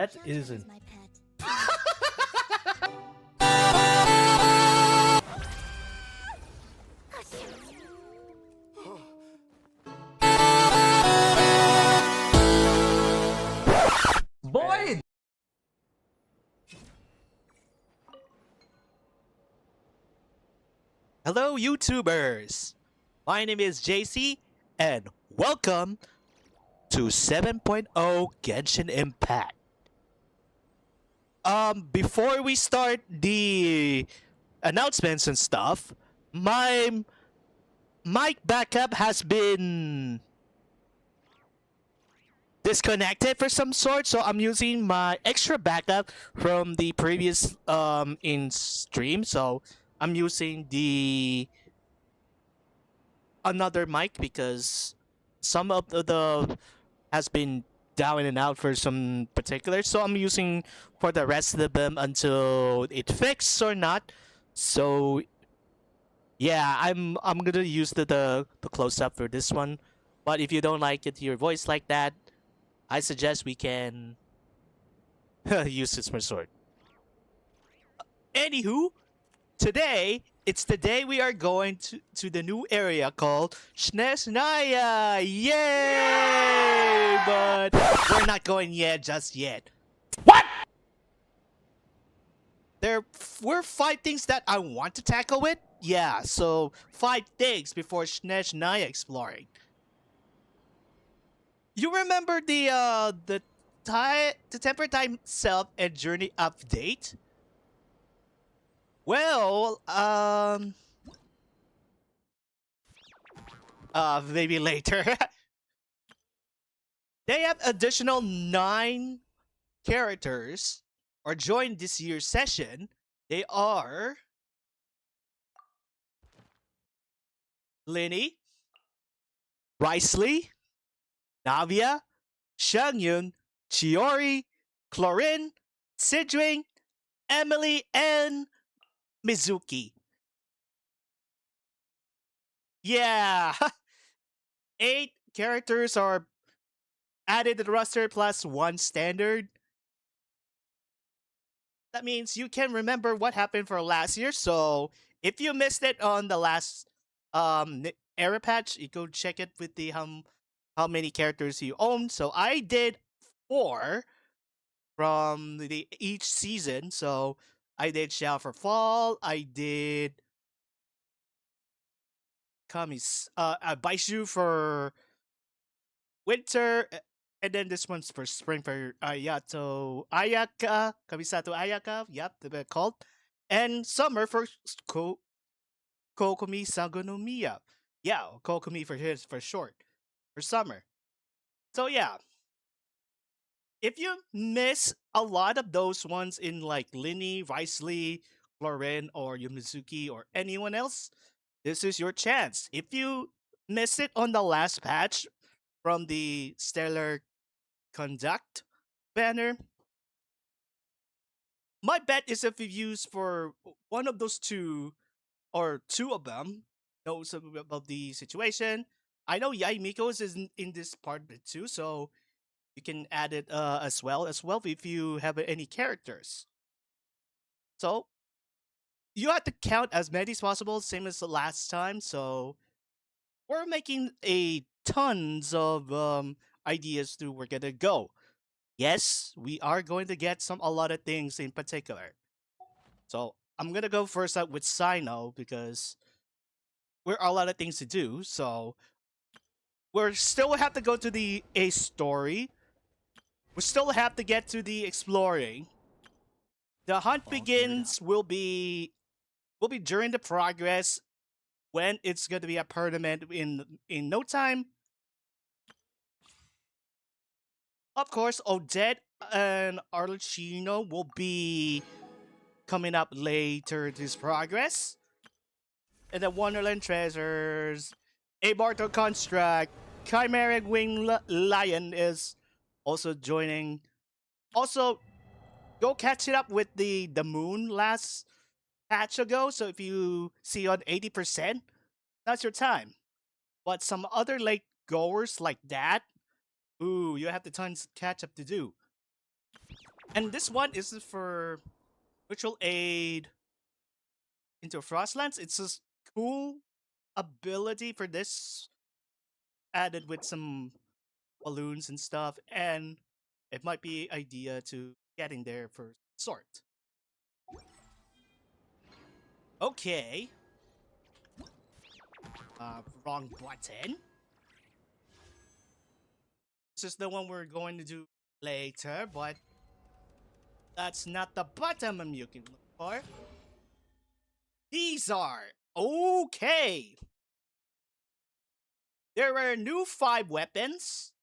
That isn't. Boy! Hello, YouTubers! My name is JC, and welcome to 7.0 Genshin Impact. Before we start the announcements and stuff, my mic backup has been disconnected for some sort, so I'm using my extra backup from the previous in stream. So I'm using the another mic because some of the has been down and out for some particulars, so I'm using for the rest of them until it fixed or not. So yeah, I'm gonna use the close up for this one. But if you don't like it, your voice like that, I suggest we can use this for sword. Anywho, today it's the day we are going to the new area called Snezhnaya. Yay! But we're not going yet just yet. What? There were 5 things that I want to tackle with. Yeah, so 5 things before Snezhnaya exploring. You remember the temper time self and journey update? Well, maybe later. They have additional 9 characters or joined this year's session. They are Linny, Riceley, Navia, Shangyun, Chiori, Clorin, Sidwing, Emily, and Mizuki. Yeah, 8 characters are added to the roster plus 1 standard. That means you can remember what happened for last year. So if you missed it on the last era patch, you go check it with the how many characters you own. So I did 4 from the each season. So I did Xiao for fall. I did Baishu for winter, and then this one's for spring for Ayato Ayaka, Kamisato Ayaka, yep, they're called, and summer for Kokomi Sagonomiya. Yeah, Kokomi for his for short, for summer. So yeah, if you miss a lot of those ones in like Linny, Riceley, Loren, or Yumizuki, or anyone else, this is your chance. If you miss it on the last patch from the Stellar Conduct banner, my bet is if you use for one of those 2 or 2 of them knows about the situation. I know Yai Miko's is in this part of it too, so you can add it as well if you have any characters. So you have to count as many as possible, same as the last time. So we're making a tons of ideas to we're gonna go. Yes, we are going to get a lot of things in particular. So I'm gonna go first out with Sino because we're a lot of things to do. So we're still have to go to the A story. We still have to get to the exploring. The hunt begins will be during the progress when it's going to be a tournament in no time. Of course, Odette and Archon will be coming up later this progress. And the Wonderland Treasures, a Barto Construct, Chimeric Wing Lion is also joining. Also, go catch it up with the moon last patch ago. So if you see on 80%, that's your time. But some other late goers like that, ooh, you have the tons catch up to do. And this one is for virtual aid into Frostlands. It's a cool ability for this added with some balloons and stuff, and it might be idea to getting there for sort. Okay, wrong button. This is the one we're going to do later, but that's not the button I'm looking for. These are okay. There are new 5 weapons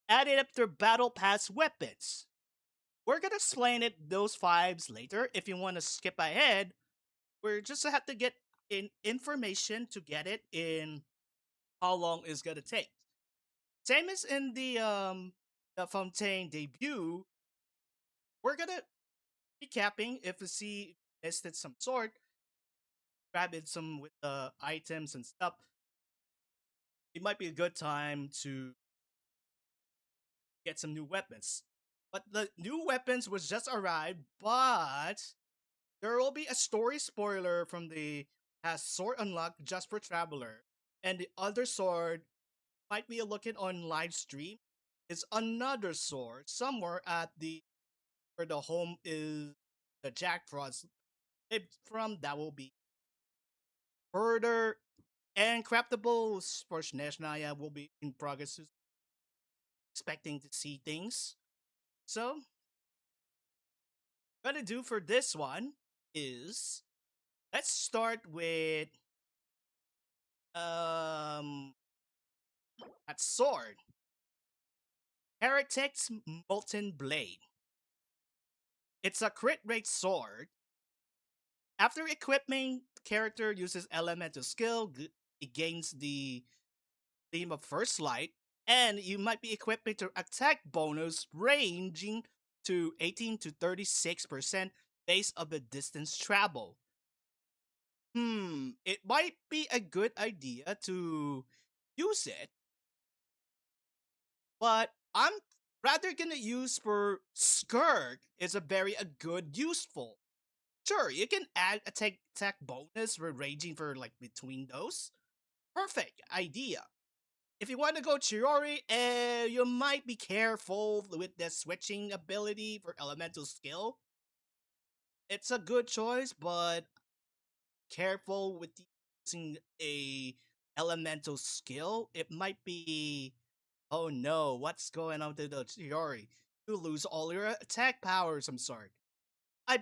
added up to Battle Pass weapons. We're gonna explain it those fives later. If you want to skip ahead, we're just have to get in information to get it in how long it's gonna take. Same as in the Fontaine debut, we're gonna recapping if we see missed it some sort, grab it some with the items and stuff. It might be a good time to get some new weapons. But the new weapons was just arrived, but there will be a story spoiler from the has sword unlocked just for traveler, and the other sword might be looking on live stream. Is another sword somewhere at the where the home is the Jack Frost from that will be further and craftables for Snezhnaya will be in progress expecting to see things. So what I'm gonna do for this one is let's start with um that sword. Heretic's Molten Blade. It's a crit rate sword. After equipping, character uses elemental skill, it gains the theme of First Light, and you might be equipping to attack bonus ranging to 18 to 36% based on the distance travel. It might be a good idea to use it, but I'm rather gonna use for Skirk is a very a good useful. Sure, you can add attack bonus for ranging for like between those. Perfect idea. If you want to go Chiori, you might be careful with the switching ability for elemental skill. It's a good choice, but careful with using a elemental skill. It might be, oh no, what's going on with the Chiori? You lose all your attack powers. I'm sorry. I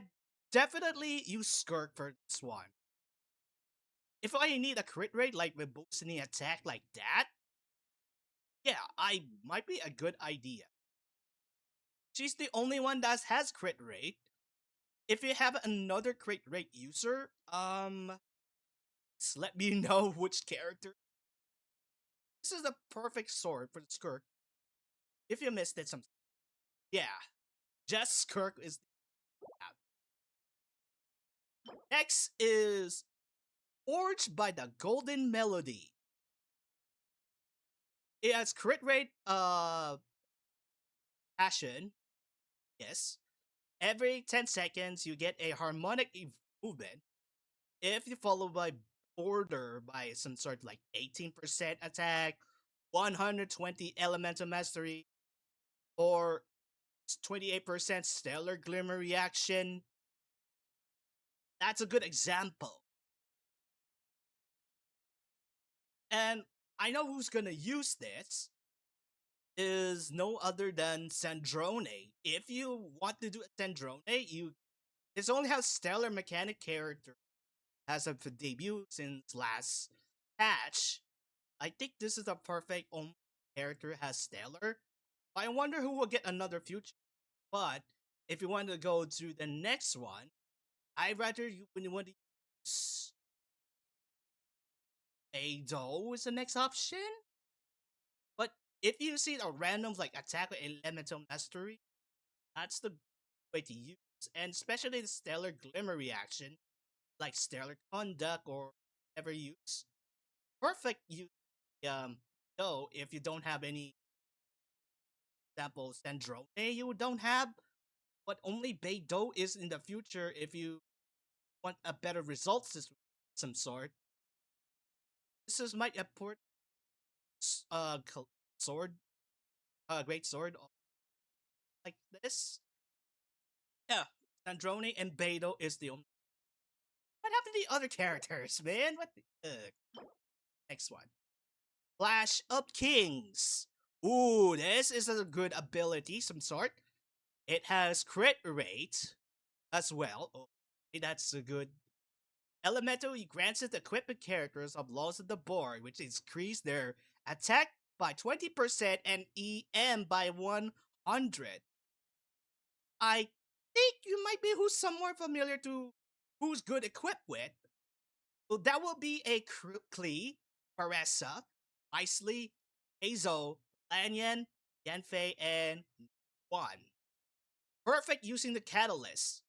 definitely use Skirk for this one. If I need a crit rate like with boosting the attack like that, yeah, I might be a good idea. She's the only one that has crit rate. If you have another crit rate user, just let me know which character. This is the perfect sword for the Skirk. If you missed it, some yeah, just Skirk is. Next is Forged by the Golden Melody. It has crit rate, passion. Yes, every 10 seconds you get a harmonic movement. If you follow by order by some sort like 18% attack, 120 elemental mastery, or 28% stellar glimmer reaction, that's a good example. And I know who's gonna use this is no other than Sandrone. If you want to do a Sandrone, you this only has stellar mechanic character as of the debut since last patch. I think this is the perfect only character has stellar. I wonder who will get another future. But if you want to go to the next one, I rather you when you want to use Ado is the next option. But if you see a random like attack with elemental mastery, that's the way to use. And especially the stellar glimmer reaction, like stellar conduct or ever use. Perfect use though if you don't have any example, Sandrone you don't have, but only Beidou is in the future if you want a better results of some sort. This is my import sword, great sword like this. Yeah, Sandrone and Beidou is the only. What happened to the other characters, man? What? Next one. Flash of Kings. Ooh, this is a good ability, some sort. It has crit rate as well. Oh, that's a good. Elemental grants it equipment characters of laws of the board, which increase their attack by 20% and EM by 100. I think you might be who's somewhat familiar to who's good equipped with. Well, that will be a Klee, Paressa, Isley, Hazel, Lanyan, Yanfei, and Juan. Perfect using the Catalyst.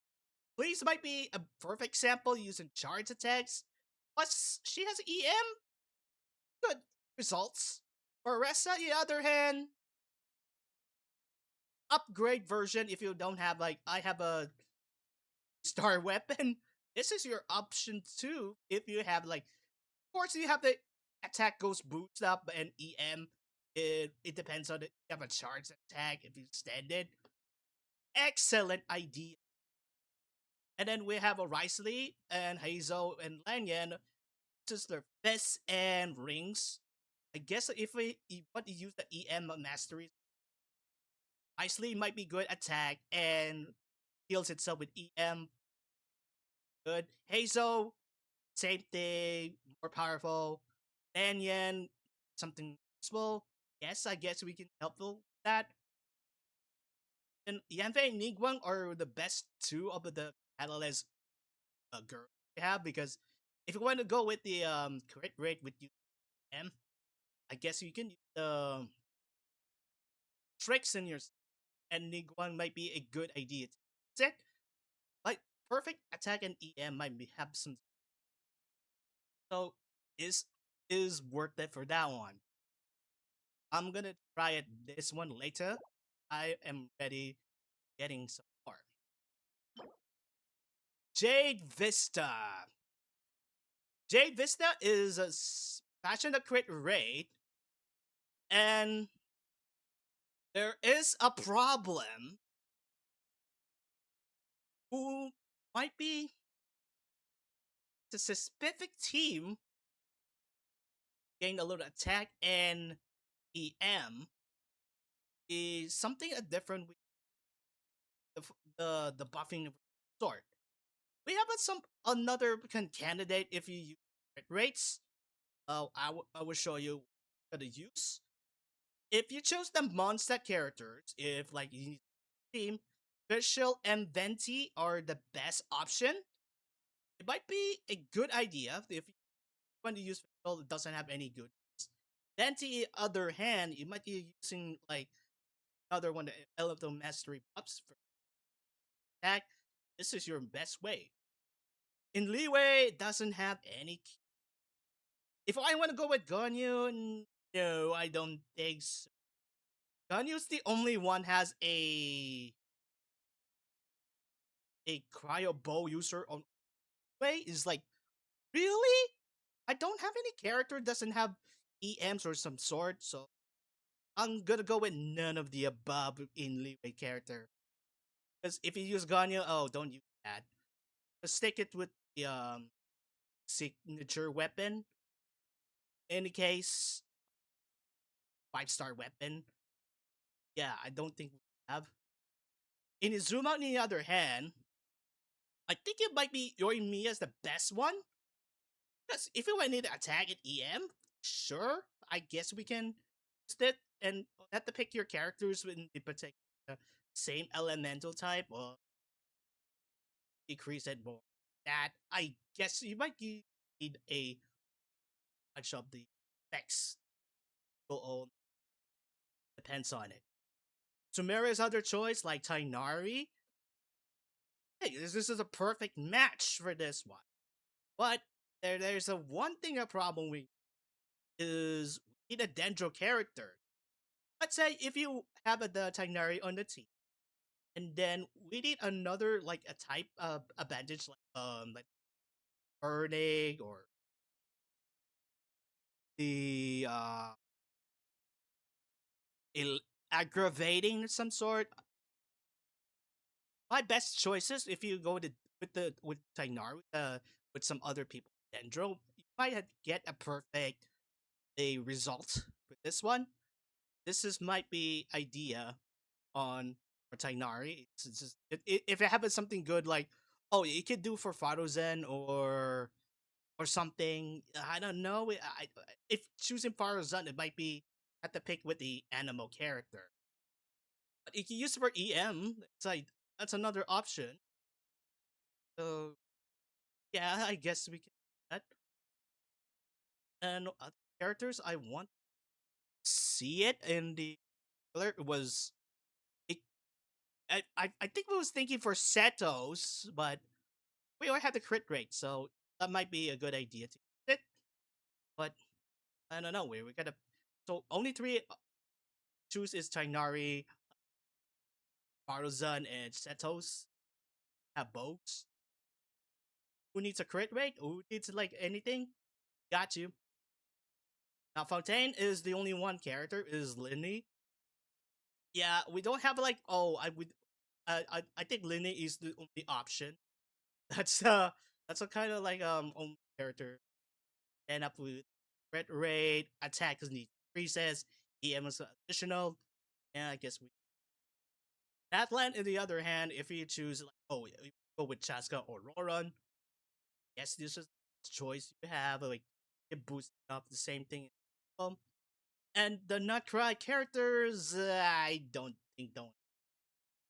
Please might be a perfect sample using charge attacks. Plus, she has EM. Good results. Paressa, on the other hand, upgrade version if you don't have, like, I have a star weapon. This is your option too if you have, like, of course you have the attack goes boost up and EM. It depends on it. You have a charge attack if you stand it. Excellent idea. And then we have a Risley and Hazel and Lanyan. Just their fists and rings. I guess if we want to use the EM mastery, Risley might be good attack and heals itself with EM. Good. Hazel, same thing, more powerful. Lanyan, something useful. Yes, I guess we can helpful with that. And Yanfei and Ningguang are the best two of the catalyst girls we have, because if you want to go with the crit rate with UM, I guess you can use the tricks in your, and Ningguang might be a good idea. That's it. Like perfect attack and EM might have some, so is worth it for that one. I'm gonna try it this one later. I am ready getting some more. Jade Vista. Jade Vista is a fashion the crit rate, and there is a problem who might be the specific team gain a little attack and EM is something a different with the buffing sort. We have some another candidate if you use crit rates. I will show you how to use. If you choose the monster characters, if like you need a team, Visual and Venti are the best option. It might be a good idea if you want to use Visual, it doesn't have any good. Venti, other hand, you might be using like another one, the Elemental Mastery buffs for attack. This is your best way. In Leeway, it doesn't have any. If I want to go with Ganyu, no, I don't think so. Ganyu's the only one has a cryo bow user on way. Is like, really? I don't have any character doesn't have EMs or some sort, so I'm gonna go with none of the above in Leeway character. Because if you use Ganyu, oh, don't use that. Just stick it with the signature weapon. In any case, 5-star weapon. Yeah, I don't think we have. In Izuma, on the other hand, I think it might be Yoimiya as the best one. Because if you need to attack at EM, sure, I guess we can use it and have to pick your characters in the particular same elemental type or decrease it more. That I guess you might need a bunch of the effects. Depends on it. Sumeria's other choice, like Tainari, hey, this is a perfect match for this one. But there's a one thing a problem with is we need a Dendro character. let's say if you have the Tignari on the team, and then we need another like a type of a bandage like burning or the il- aggravating of some sort. My best choices if you go to with Tainar with some other people Dendro, you might get a perfect a result with this one. This is might be idea on for Tainari. It's just, if it happens something good like oh you could do for Farozen or something. I don't know. If choosing Farozen, it might be have to pick with the animal character. But you can use it for EM. It's like that's another option. So yeah, I guess we can do that. And other characters I want to see it in the trailer was it. I think we was thinking for Setos, but we already had the crit rate, so that might be a good idea to use it. But I don't know. We gotta so only three choose is Tainari, Faruzan, and Setos have bows. Who needs a crit rate? Who needs like anything? Got you. Now Fontaine is the only one character is Linny. Yeah, we don't have like oh I would I think Linny is the only option. That's that's a kind of like only character. End up with crit rate, attack is need increases, EM is additional, and I guess we Atlan on the other hand, if you choose like oh you go with Chaska or Roran, yes this is the choice you have like it boosts up the same thing. And the Nutcry characters, I don't think don't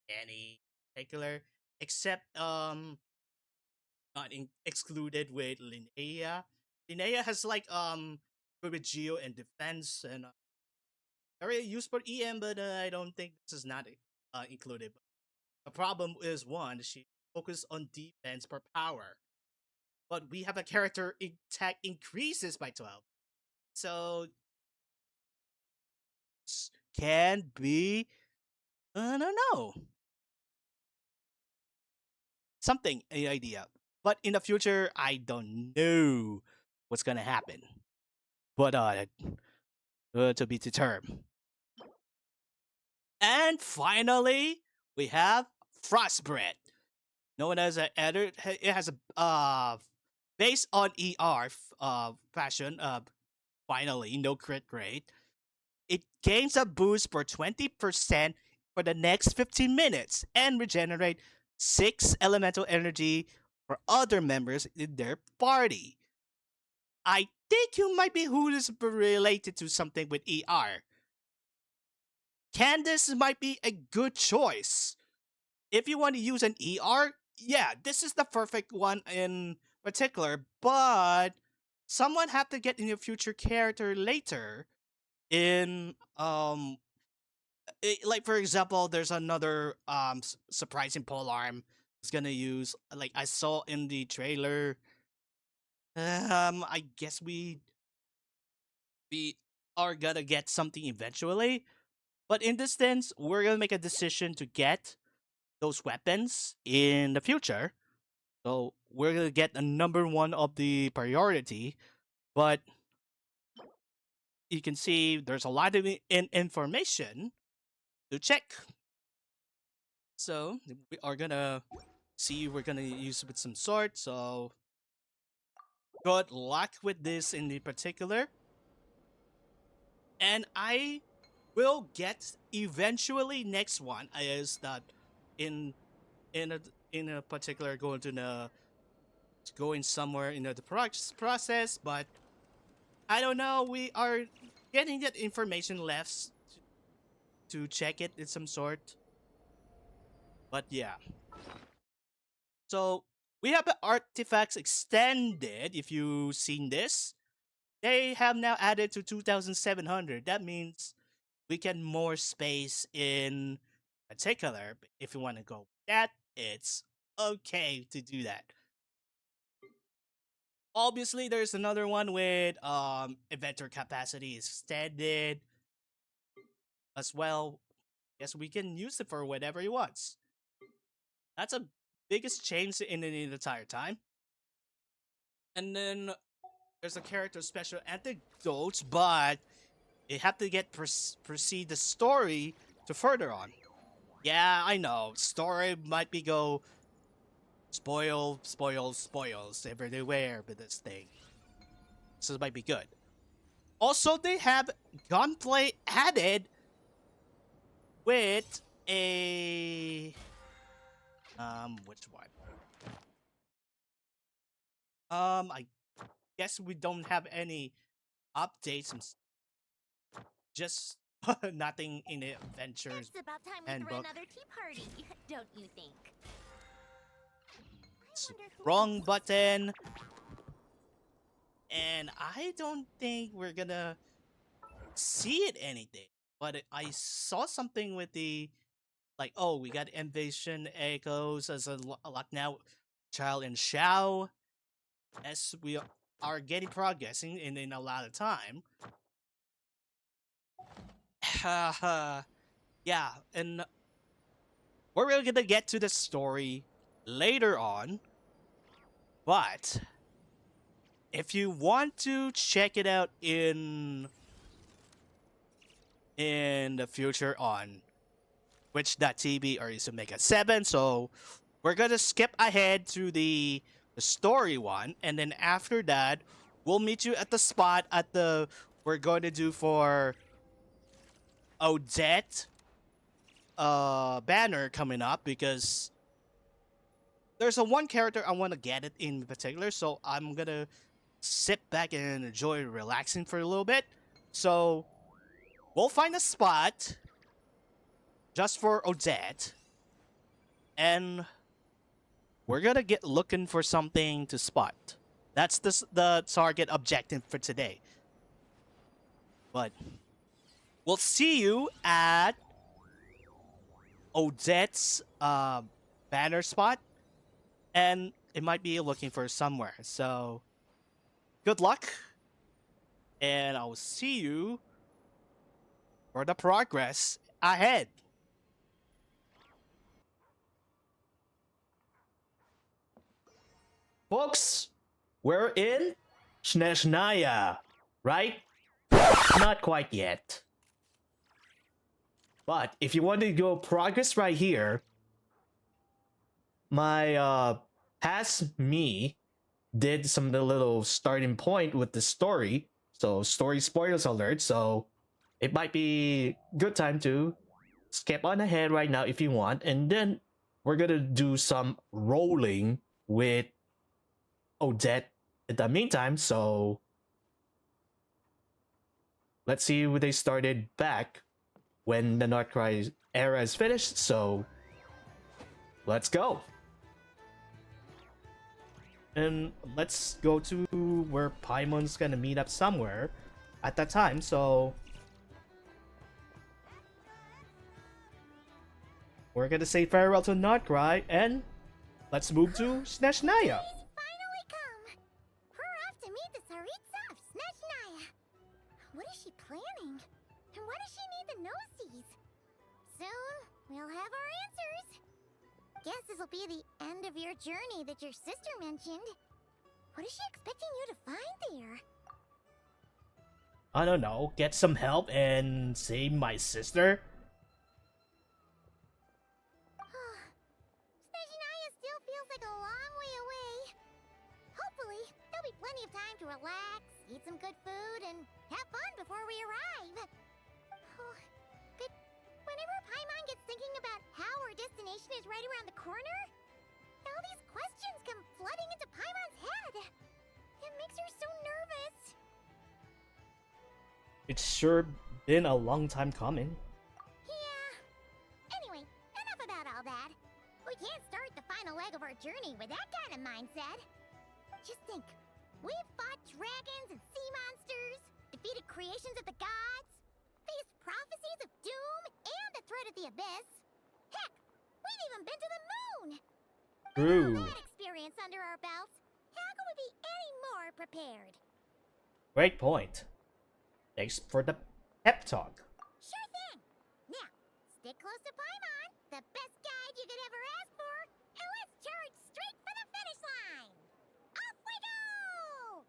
any particular except not excluded with Linnea. Linnea has like good with Geo and defense and very used for EM, but I don't think this is not included. The problem is one, she focused on defense per power, but we have a character attack increases by 12, so can be I don't know something a idea. But in the future, I don't know what's gonna happen. But to be determined. And finally, we have Frostbread, known as a editor. It has a based on ER fashion. Finally, no crit rate. It gains a boost for 20% for the next 15 minutes and regenerate 6 elemental energy for other members in their party. I think you might be who is related to something with ER. Candace might be a good choice. If you want to use an ER, yeah, this is the perfect one in particular, but someone have to get in your future character later in like for example there's another surprising pole arm is gonna use like I saw in the trailer I guess we are gonna get something eventually, but in this sense we're gonna make a decision to get those weapons in the future, so we're gonna get a number one of the priority. But you can see there's a lot of information to check. So we are gonna see we're gonna use with some sort. So good luck with this in the particular. And I will get eventually next one is that in in a in a particular going to the going somewhere in the process, but I don't know. We are getting that information left to check it in some sort. But yeah, so we have the artifacts extended. If you've seen this, they have now added to 2,700. That means we can more space in particular. If you want to go with that, it's okay to do that. Obviously, there's another one with inventor capacity is extended. as well. Guess we can use it for whatever he wants. That's a biggest change in the entire time. And then there's a character special anecdotes, but you have to get proceed the story to further on. Yeah, I know. Story might be go spoils everywhere with this thing. So it might be good. Also, they have gunplay added with a which one? I guess we don't have any updates and just nothing in the adventures It's about time we threw handbook. another tea party, don't you think? Wrong button. And I don't think we're gonna see it anything. But I saw something with the like, oh, we got invasion echoes as a lock now child and Shao as we are getting progressing in a lot of time. Yeah, and we're really gonna get to the story later on, but if you want to check it out in the future on twitch.tv or Isomega 7, so we're gonna skip ahead to the story one, and then after that, we'll meet you at the spot at the we're going to do for Odette banner coming up because there's a one character I want to get it in particular, so I'm gonna sit back and enjoy relaxing for a little bit. So we'll find a spot just for Odette, and we're gonna get looking for something to spot. That's the target objective for today. But we'll see you at Odette's banner spot, and it might be looking for somewhere. So good luck, and I'll see you for the progress ahead. Folks, we're in Snezhnaya, right? Not quite yet. But if you want to go progress right here, my past me did some little starting point with the story. So story spoilers alert. So it might be good time to skip on ahead right now if you want. And then we're gonna do some rolling with Odette in the meantime. So let's see where they started back when the Nordcry era is finished. So let's go. And let's go to where Paimon's gonna meet up somewhere at that time. So we're gonna say farewell to Nordcry and let's move to Snezhnaya. Finally come! We're off to meet the Tsaritsa of Snezhnaya. What is she planning? And why does she need the gnosies? Soon, we'll have our answers. Guess this'll be the end of your journey that your sister mentioned. What is she expecting you to find there? I don't know, get some help and save my sister? Snezhnaya still feels like a long way away. Hopefully, there'll be plenty of time to relax, eat some good food, and have fun before we arrive. Oh, but whenever Paimon gets thinking about how our destination is right around the corner, all these questions come flooding into Paimon's head. It makes her so nervous. It's sure been a long time coming. Yeah. Anyway, enough about all that. We can't start the final leg of our journey with that kind of mindset. Just think, we've fought dragons and sea monsters, defeated creations of the gods, faced prophecies of doom and the threat of the abyss. Heck, we've even been to the moon. True. With all that experience under our belts, how could we be any more prepared? Great point. Thanks for the pep talk. Sure thing. close to Paimon, the best guide you could ever ask for, and let's charge straight for the finish line! Off we go!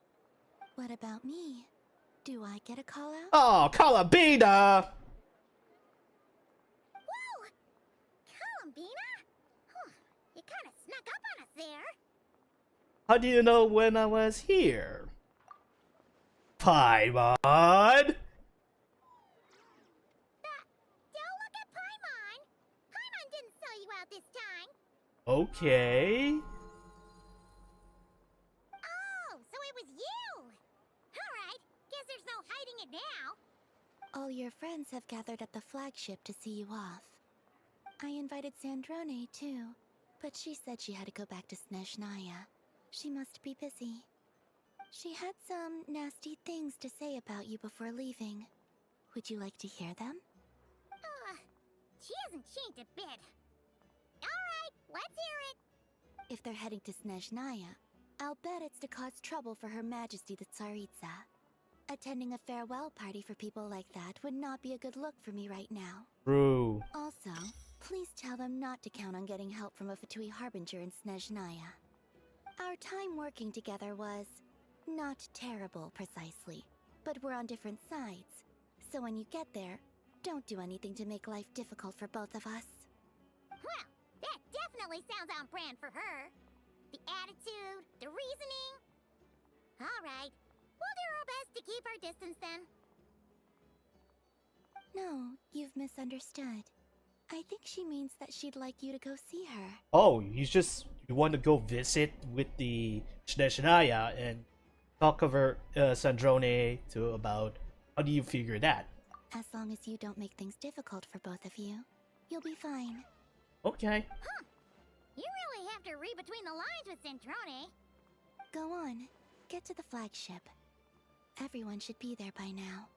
What about me? Do I get a call out? Oh, Calabina! Whoa! Columbina? You kind of snuck up on us there. How do you know when I was here? Paimon! Don't look at Paimon! Paimon didn't sell you out this time. Okay. Oh, so it was you! Alright, guess there's no hiding it now. All your friends have gathered at the flagship to see you off. I invited Sandrone too, but she said she had to go back to Snezhnaya. She must be busy. She had some nasty things to say about you before leaving. Would you like to hear them? She hasn't changed a bit. Alright, let's hear it. If they're heading to Snezhnaya, I'll bet it's to cause trouble for Her Majesty the Tsaritsa. Attending a farewell party for people like that would not be a good look for me right now. True. Also, please tell them not to count on getting help from a Fatui Harbinger in Snezhnaya. Our time working together was not terrible, precisely, but we're on different sides. So when you get there, don't do anything to make life difficult for both of us. Well, that definitely sounds on brand for her. The attitude, the reasoning. Alright, we'll do our best to keep our distance then. No, you've misunderstood. I think she means that she'd like you to go see her. Oh, you want to go visit with the Snezhnaya and talk over Sandrone to about how do you figure that? As long as you don't make things difficult for both of you, you'll be fine. Okay. You really have to read between the lines with Centrone. Go on, get to the flagship. Everyone should be there by now.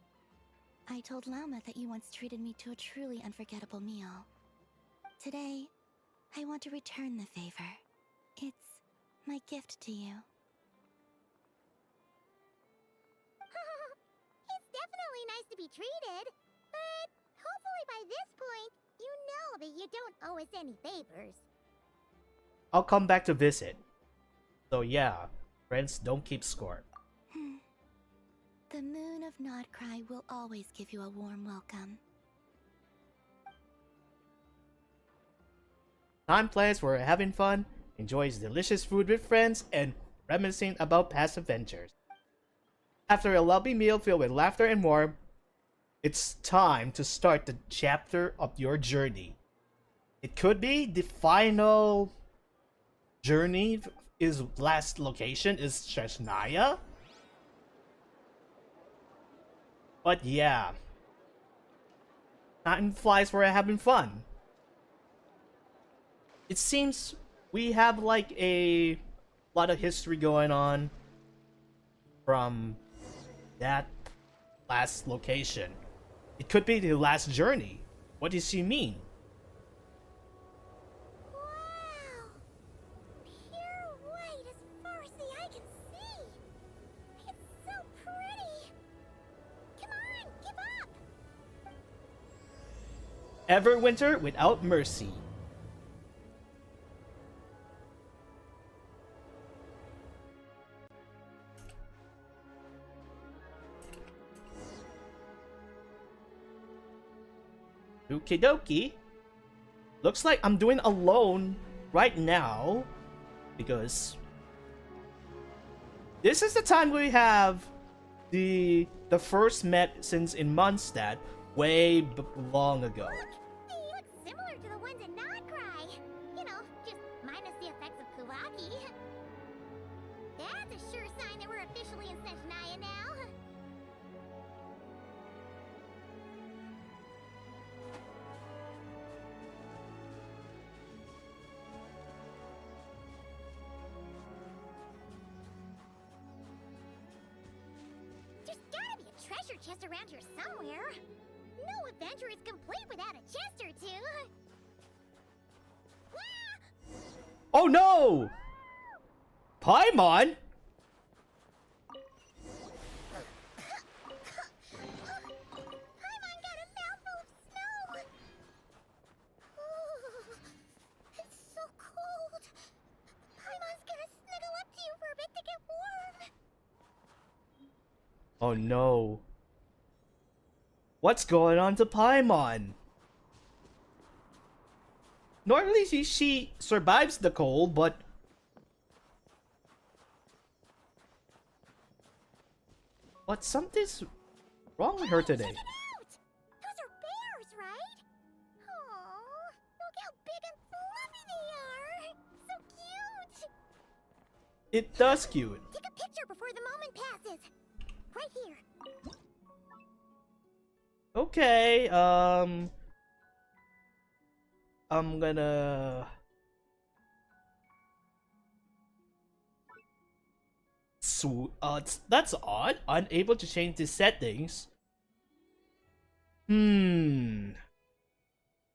I told Lauma that you once treated me to a truly unforgettable meal. Today, I want to return the favor. It's my gift to you. It's definitely nice to be treated, but hopefully by this point, you know that you don't owe us any favors. I'll come back to visit. So yeah, friends don't keep score. The moon of Nodcry will always give you a warm welcome. Time flies, we're having fun, enjoys delicious food with friends, and reminiscing about past adventures. After a lovely meal filled with laughter and warmth, it's time to start the chapter of your journey. It could be the final journey. Is last location is Snezhnaya. But yeah, time flies, we're having fun. It seems we have like a lot of history going on from that last location. It could be the last journey. What does she mean? Wow! Pure white as far as the eye can see. It's so pretty. Come on, give up. Everwinter without mercy. Okie dokie. Looks like I'm doing alone right now because this is the time we have the first met since in Mondstadt way long ago. Look, they look similar to the ones in Nodcry. You know, just minus the effects of Kuvaki. That's a sure sign that we're officially in Snezhnaya now. There's gotta be a treasure chest around here somewhere. No adventure is complete without a chest or two. Ah! Oh no! Paimon? Paimon got a mouthful of snow. Oh no. What's going on to Paimon? Normally she survives the cold, but something's wrong with her today. Check it out! Those are bears, right? Oh, look how big and fluffy they are! So cute! It does cute. Take a picture before the moment passes. Right here. Okay, I'm gonna... That's odd. Unable to change the settings.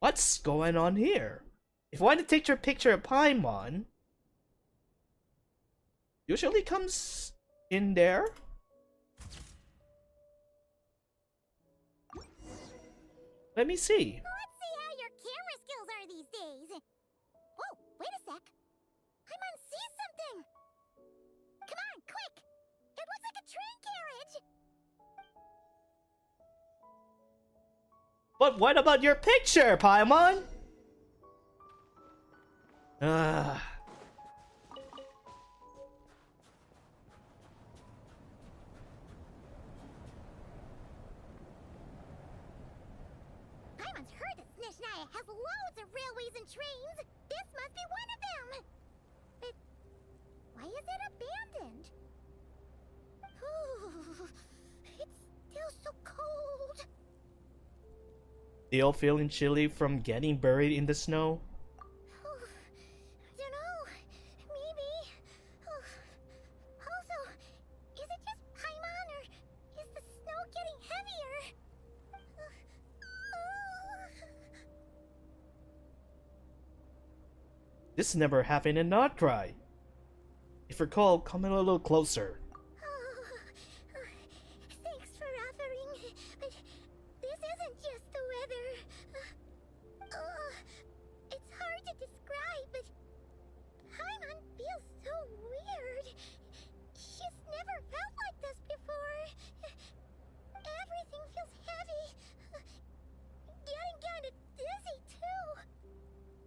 What's going on here? If I want to take your picture of Paimon, usually comes in there. Let me see. Let's see how your camera skills are these days. Whoa, wait a sec. Paimon sees something. Come on, quick! It looks like a train carriage! But what about your picture, Paimon? Ah. Paimon's heard that Snezhnaya has loads of railways and trains. This must be one of them. But why is it abandoned? Ooh, it's still so cold. Still feeling chilly from getting buried in the snow? Don't know. Maybe. Also, is it just Paimon or is the snow getting heavier? This never happened in Notcry. If you recall, come a little closer. Thanks for offering, but this isn't just the weather. It's hard to describe, but Paimon feels so weird. She's never felt like this before. Everything feels heavy. Getting kinda dizzy, too.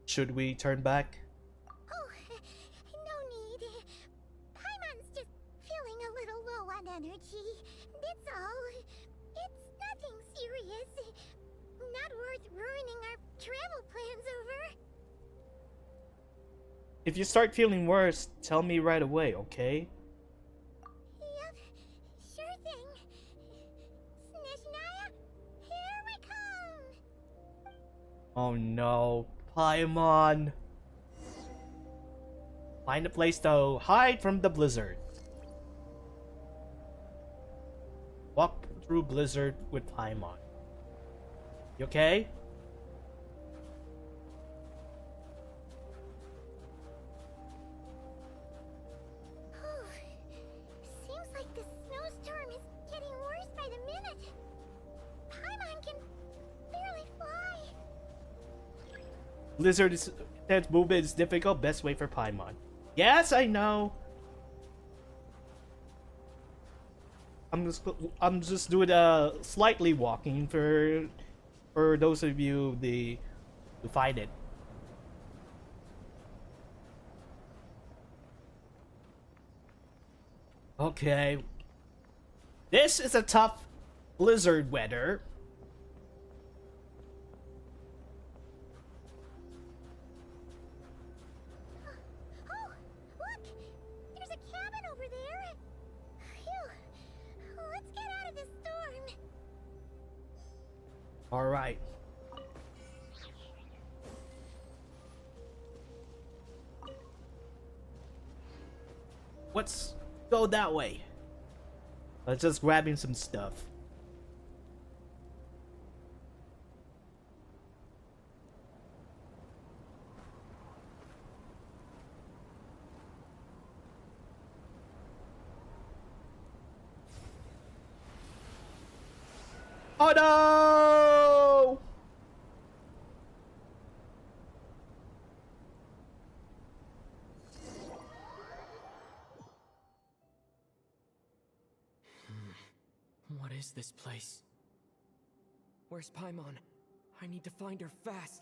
Should we turn back? Oh, no need. Paimon's just feeling a little low on energy. That's all. It's nothing serious. Not worth ruining our travel plans over. If you start feeling worse, tell me right away, okay? Yep, sure thing. Snezhnaya, here we come. Oh no, Paimon. Find a place to hide from the blizzard. Walk through blizzard with Paimon. You okay? Seems like the snowstorm is getting worse by the minute. Paimon can barely fly. Blizzard is intense movement is difficult. Best way for Paimon. Yes, I know. I'm just doing a slightly walking for those of you who find it. Okay. This is a tough blizzard weather. Oh, look! There's a cabin over there. Phew. Let's get out of this storm. All right. Let's go that way. Let's just grabbing some stuff. Oh no! is this place? Where's Paimon? I need to find her fast.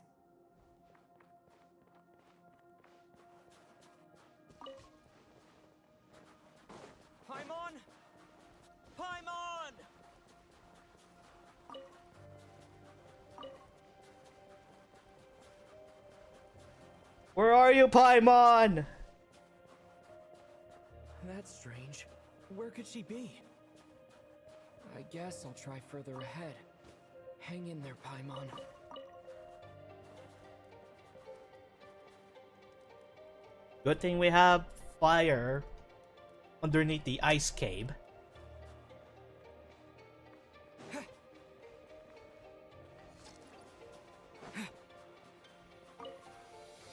Paimon! Paimon! Where are you, Paimon? That's strange. Where could she be? I guess I'll try further ahead. Hang in there, Paimon. Good thing we have fire underneath the ice cave.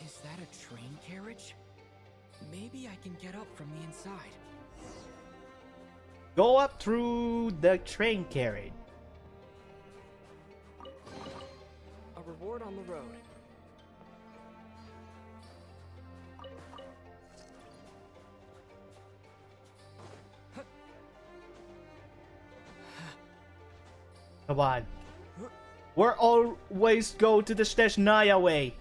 Is that a train carriage? Maybe I can get up from the inside. Go up through the train carriage. A reward on the road. Come on. We're always go to the Snezhnaya way.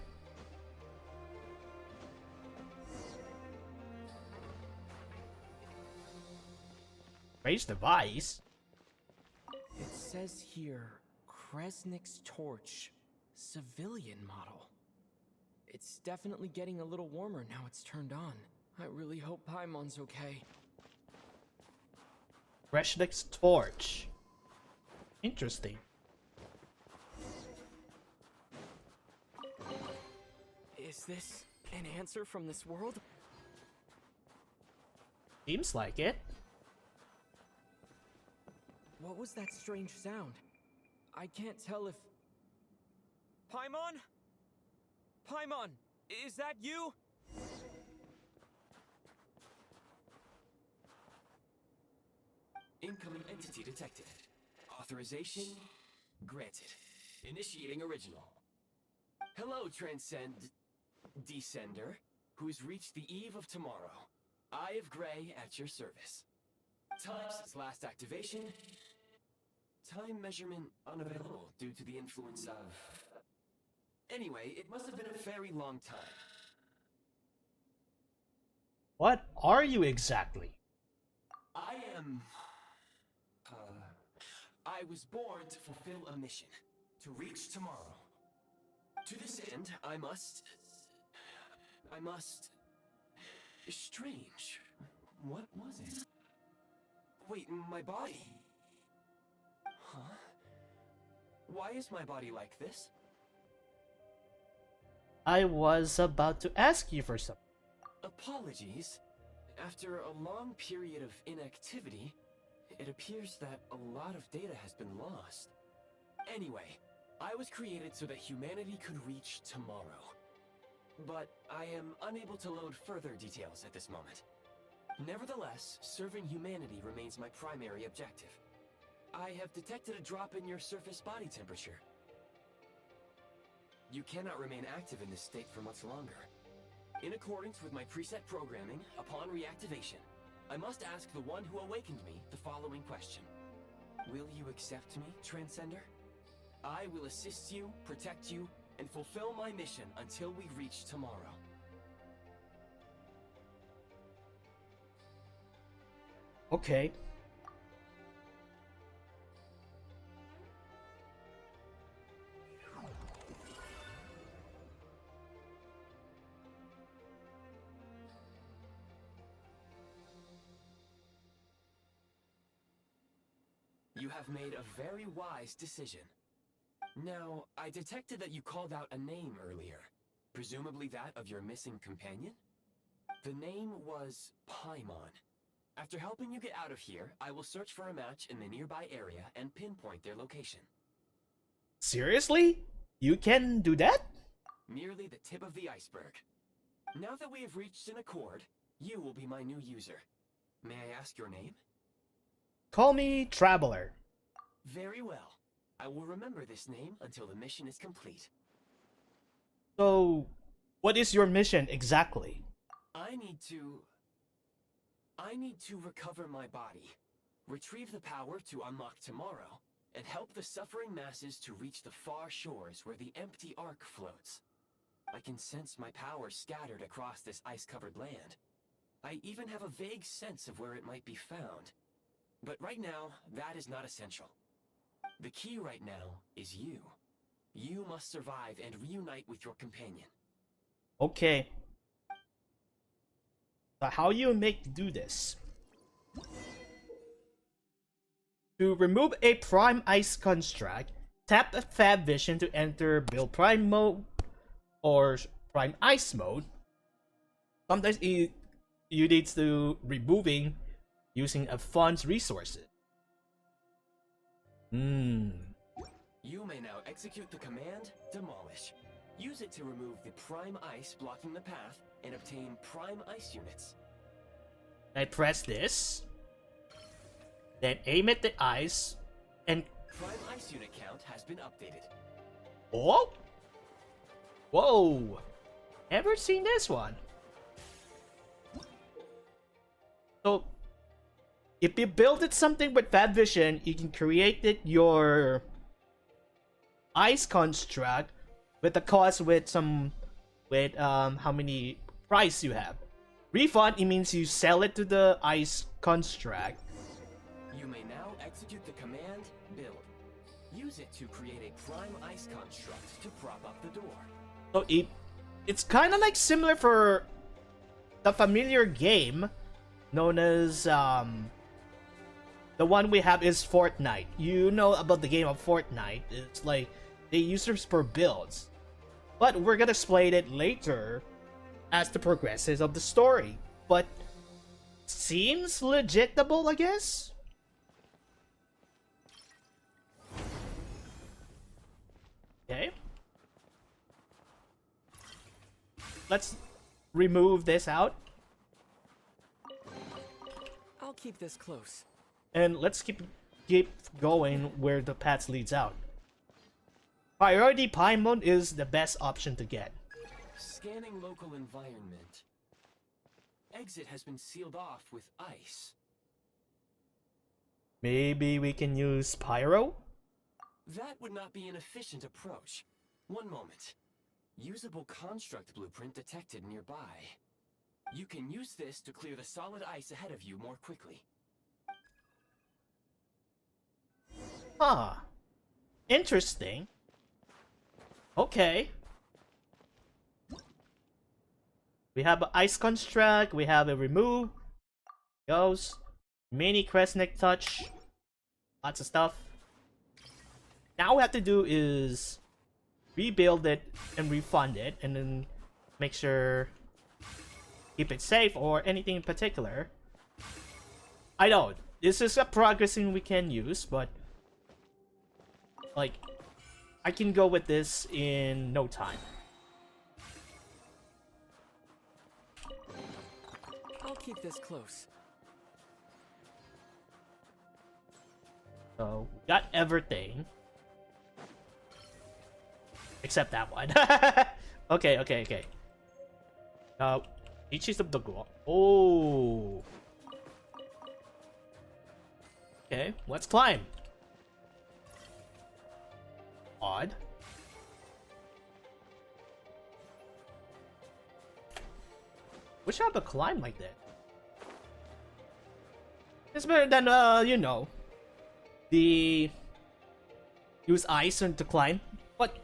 Raise device. It says here, Kresnik's torch, civilian model. It's definitely getting a little warmer now it's turned on. I really hope Paimon's okay. Kresnik's torch. Interesting. Is this an answer from this world? Seems like it. What was that strange sound? I can't tell if... Paimon? Paimon, is that you? Incoming entity detected. Authorization granted. Initiating original. Hello, Descender, who's reached the eve of tomorrow. Eye of Grey at your service. Time since last activation. Time measurement unavailable due to the influence of... Anyway, it must have been a very long time. What are you exactly? I am... I was born to fulfill a mission. To reach tomorrow. To this end, I must... Strange. What was it? Wait, my body? Huh? Why is my body like this? I was about to ask you for something. Apologies. After a long period of inactivity, it appears that a lot of data has been lost. Anyway, I was created so that humanity could reach tomorrow. But I am unable to load further details at this moment. Nevertheless, serving humanity remains my primary objective. I have detected a drop in your surface body temperature. You cannot remain active in this state for much longer. In accordance with my preset programming, upon reactivation, I must ask the one who awakened me the following question. Will you accept me, Transcender? I will assist you, protect you, and fulfill my mission until we reach tomorrow. Okay. You have made a very wise decision. Now, I detected that you called out a name earlier. Presumably that of your missing companion? The name was Paimon. After helping you get out of here, I will search for a match in the nearby area and pinpoint their location. Seriously? You can do that? Merely the tip of the iceberg. Now that we have reached an accord, you will be my new user. May I ask your name? Call me Traveler. Very well. I will remember this name until the mission is complete. So, what is your mission exactly? I need to recover my body. retrieve the power to unlock tomorrow, and help the suffering masses to reach the far shores where the empty Ark floats. I can sense my power scattered across this ice-covered land. I even have a vague sense of where it might be found. But right now, that is not essential. The key right now is you. You must survive and reunite with your companion. Okay. So how you make do this? To remove a Prime Ice construct, tap a Fab Vision to enter Build Prime mode or Prime Ice mode. Sometimes you need to removing using a fund's resources. You may now execute the command Demolish. Use it to remove the Prime Ice blocking the path and obtain Prime Ice units. I press this, then aim at the ice, and Prime Ice unit count has been updated. oh, whoa! Ever seen this one? So, if you build something with Fab Vision, you can create your ice construct with the cost with how many price you have. Refund, it means you sell it to the ice construct. You may now execute the command Build. Use it to create a Prime Ice construct to prop up the door. So it's kind of like similar for the familiar game known as the one we have is Fortnite. You know about the game of Fortnite. It's like they use it for builds. But we're gonna explain it later as the progresses of the story. But seems legitable, I guess? Okay. Let's remove this out. I'll keep this close. And let's keep going where the path leads out. Priority Pine mode is the best option to get. Scanning local environment. Exit has been sealed off with ice. Maybe we can use Pyro? That would not be an efficient approach. One moment. Usable construct blueprint detected nearby. You can use this to clear the solid ice ahead of you more quickly. Huh. Interesting. Okay. We have an ice construct, we have a remove. Goes. Mini Kresnik touch. Lots of stuff. Now what we have to do is rebuild it and refund it and then make sure keep it safe or anything in particular. I know this is a progressing we can use, but like I can go with this in no time. I'll keep this close. So we got everything except that one. Okay. Ichis of the go. Oh. Okay, let's climb. Odd. Wish I had to climb like that. It's better than you know, the use ice to climb. But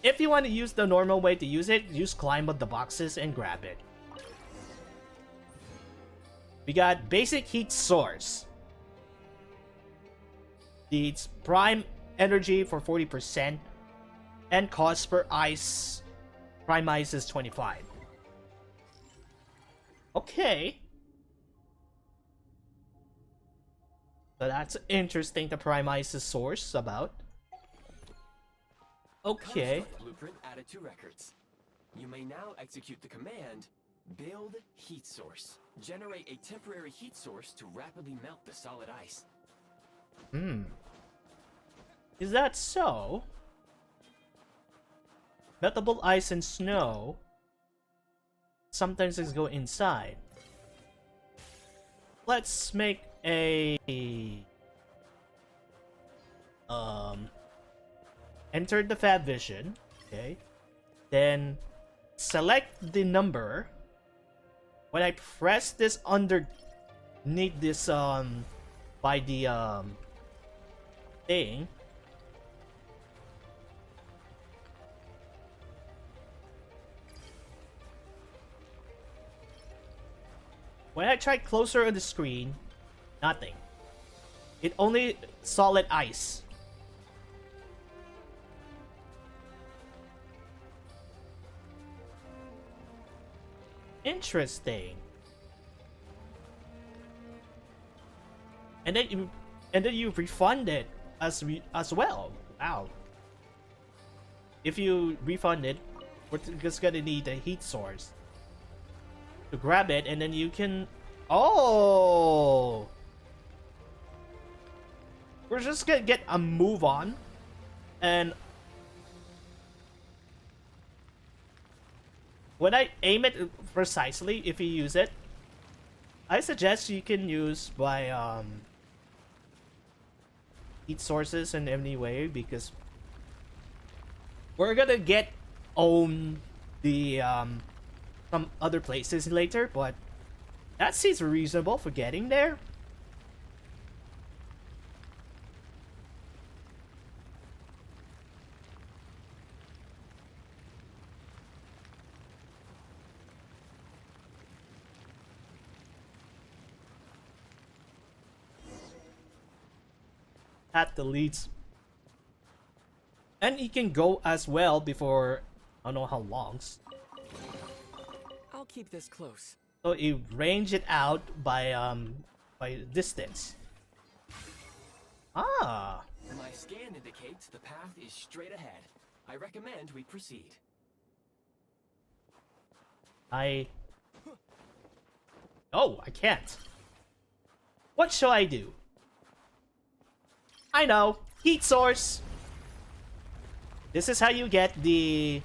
if you want to use the normal way to use it, just climb up the boxes and grab it. We got basic heat source. Needs prime energy for 40% and cost per ice. Prime ice is 25. Okay. So that's interesting, the prime ice's source about. Okay. Construct blueprint added to records. You may now execute the command Build Heat Source. Generate a temporary heat source to rapidly melt the solid ice. Is that so? Meltable ice and snow. Sometimes things go inside. Let's make a enter the Fab Vision, okay? Then select the number. When I press this underneath this by the thing, when I try closer on the screen, nothing. It only solid ice. Interesting. And then you refund it as well. Wow. If you refund it, we're just gonna need a heat source to grab it, and then you can. Oh, we're just gonna get a move on, and when I aim it precisely, if you use it, I suggest you can use by heat sources in any way, because we're gonna get own the some other places later, but that seems reasonable for getting there. At the leads, and he can go as well before I don't know how long. I'll keep this close. So you range it out by distance. Ah. My scan indicates the path is straight ahead. I recommend we proceed. Oh, I can't. What shall I do? I know. Heat source. This is how you get the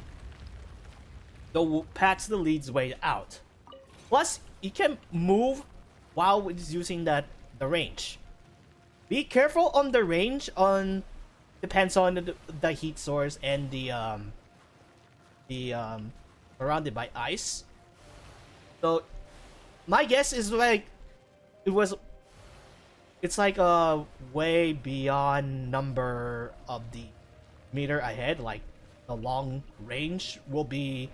paths the leads way out. Plus, you can move while it's using the range. Be careful on the range. Depends on the heat source and the surrounded by ice. So my guess is like it's like way beyond number of the meter ahead. Like the long range will be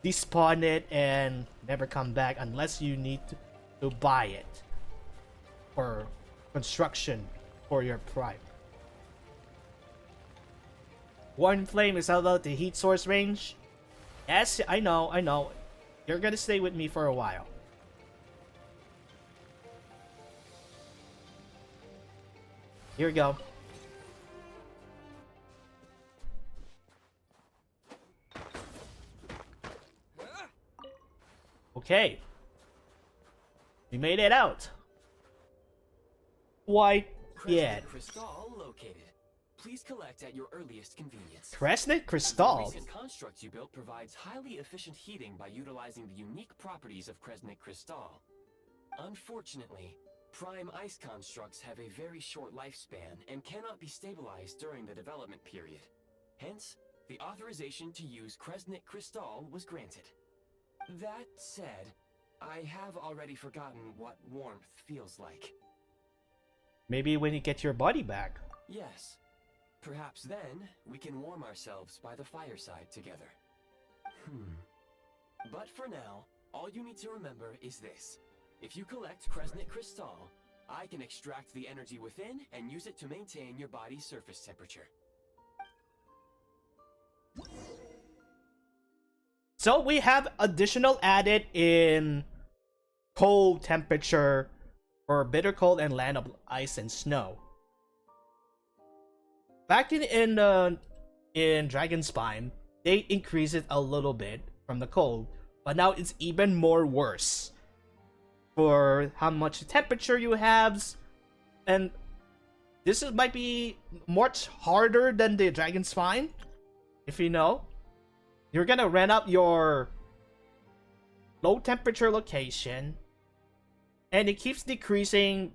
despawn it and never come back unless you need to buy it for construction for your prime. One flame is about the heat source range. Yes, I know. You're gonna stay with me for a while. Here we go. Okay. We made it out. Quite yet. Kresnik Crystal located. Please collect at your earliest convenience. Kresnik The Crystal. recent construct you built provides highly efficient heating by utilizing the unique properties of Kresnik Crystal. Unfortunately, prime ice constructs have a very short lifespan and cannot be stabilized during the development period. Hence, the authorization to use Kresnik Crystal was granted. That said, I have already forgotten what warmth feels like. Maybe when you get your body back. Yes. Perhaps then, we can warm ourselves by the fireside together. But for now, all you need to remember is this. If you collect Kresnik Crystal, I can extract the energy within and use it to maintain your body's surface temperature. So we have additional added in cold temperature for bitter cold and land of ice and snow. Back in Dragon's Spine, they increase it a little bit from the cold, but now it's even more worse for how much temperature you have, and this might be much harder than the Dragon's Spine. If you know, you're gonna rent up your low temperature location, and it keeps decreasing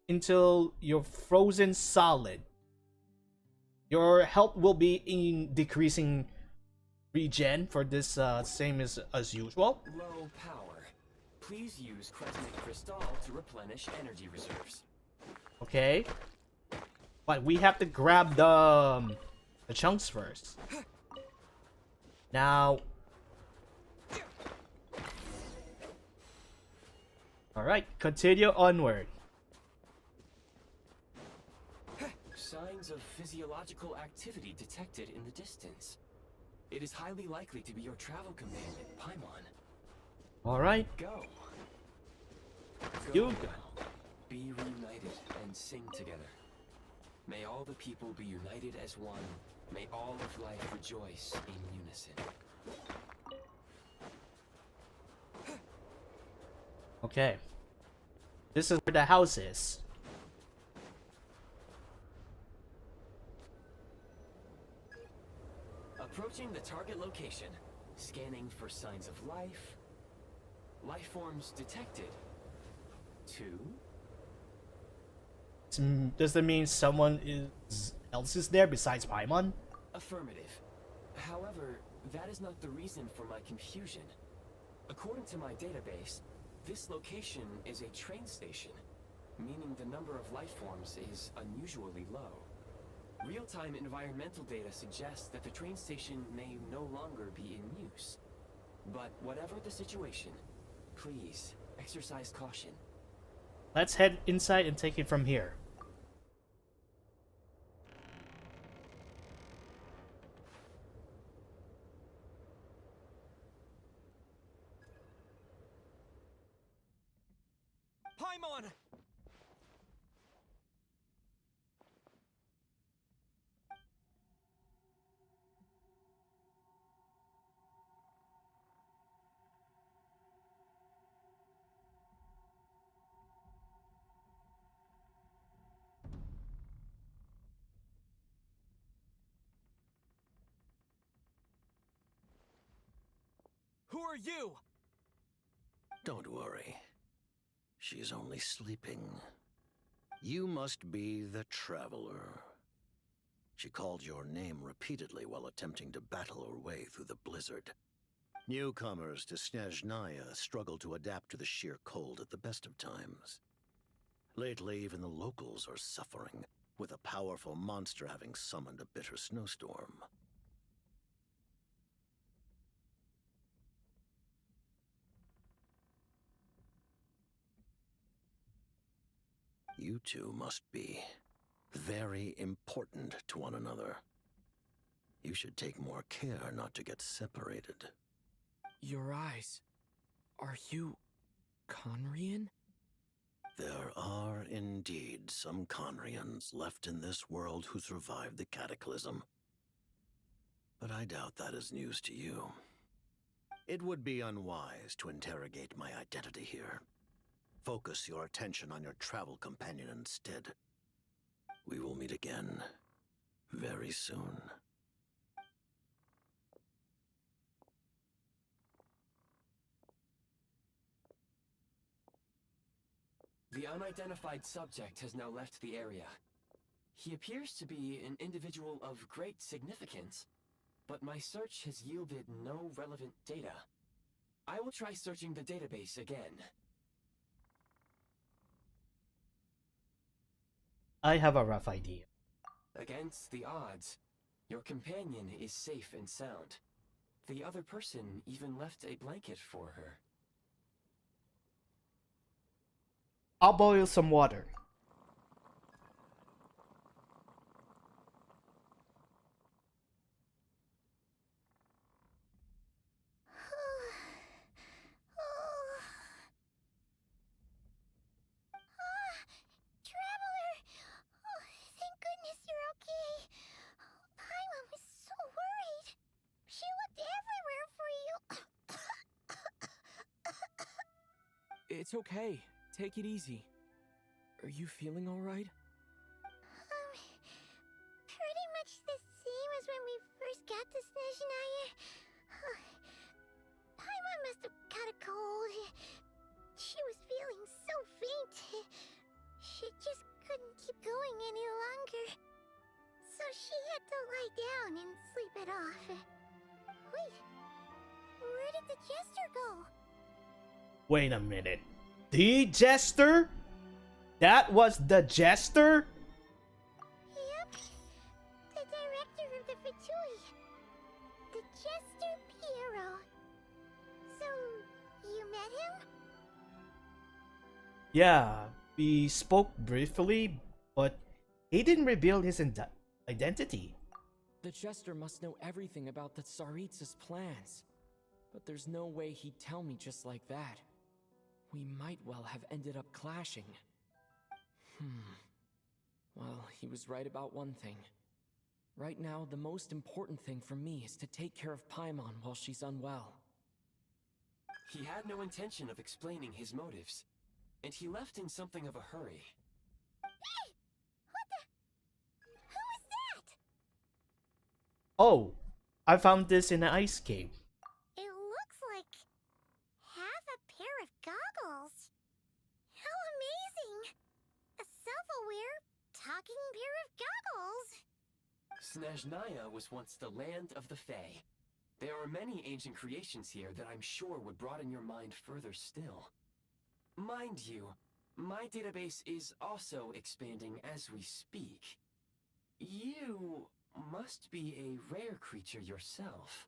until you're frozen solid. Your health will be in decreasing regen for this same as usual. Low power. Please use Crescent Crystal to replenish energy reserves. Okay, but we have to grab the chunks first. Now, all right, continue onward. Signs of physiological activity detected in the distance. It is highly likely to be your travel companion, Paimon. All right, Go. you Go go. now. Be reunited and sing together. May all the people be united as one. May all of life rejoice in unison. Okay, this is where the house is. Approaching the target location. Scanning for signs of life. Life forms detected. 2. Does that mean someone else is there besides Paimon? Affirmative. However, that is not the reason for my confusion. According to my database, this location is a train station, meaning the number of life forms is unusually low. Real-time environmental data suggests that the train station may no longer be in use. But whatever the situation, please exercise caution. Let's head inside and take it from here. Paimon! Who are you? Don't worry. She's only sleeping. You must be the Traveler. She called your name repeatedly while attempting to battle her way through the blizzard. Newcomers to Snezhnaya struggle to adapt to the sheer cold at the best of times. Lately, even the locals are suffering, with a powerful monster having summoned a bitter snowstorm. You two must be very important to one another. You should take more care not to get separated. Your eyes. Are you Conrian? There are indeed some Conrians left in this world who survived the cataclysm. But I doubt that is news to you. It would be unwise to interrogate my identity here. Focus your attention on your travel companion instead. We will meet again very soon. The unidentified subject has now left the area. He appears to be an individual of great significance, but my search has yielded no relevant data. I will try searching the database again. I have a rough idea. Against the odds, your companion is safe and sound. The other person even left a blanket for her. I'll boil some water. Traveler! Oh, thank goodness you're okay. Paimon was so worried. She looked everywhere for you. It's okay. Take it easy. Are you feeling alright? Pretty much the same as when we first got to Snezhnaya. Paimon must have caught a cold. She was feeling so she had to lie down and sleep it off. Wait, where did the jester go? Wait a minute. The jester? That was the jester? Yep, the director of the Fatui. The Jester Piero. So, you met him? Yeah, we spoke briefly, but he didn't reveal his identity. The Jester must know everything about the Tsaritsa's plans. But there's no way he'd tell me just like that. We might well have ended up clashing. Well, he was right about one thing. Right now, the most important thing for me is to take care of Paimon while she's unwell. He had no intention of explaining his motives, and he left in something of a hurry. Hey! What the? Who is that? Oh, I found this in an ice cave. It looks like half a pair of goggles. How amazing! A self-aware, talking pair of goggles. Snezhnaya was once the land of the Fae. There are many ancient creations here that I'm sure would broaden your mind further still. Mind you, my database is also expanding as we speak. You must be a rare creature yourself.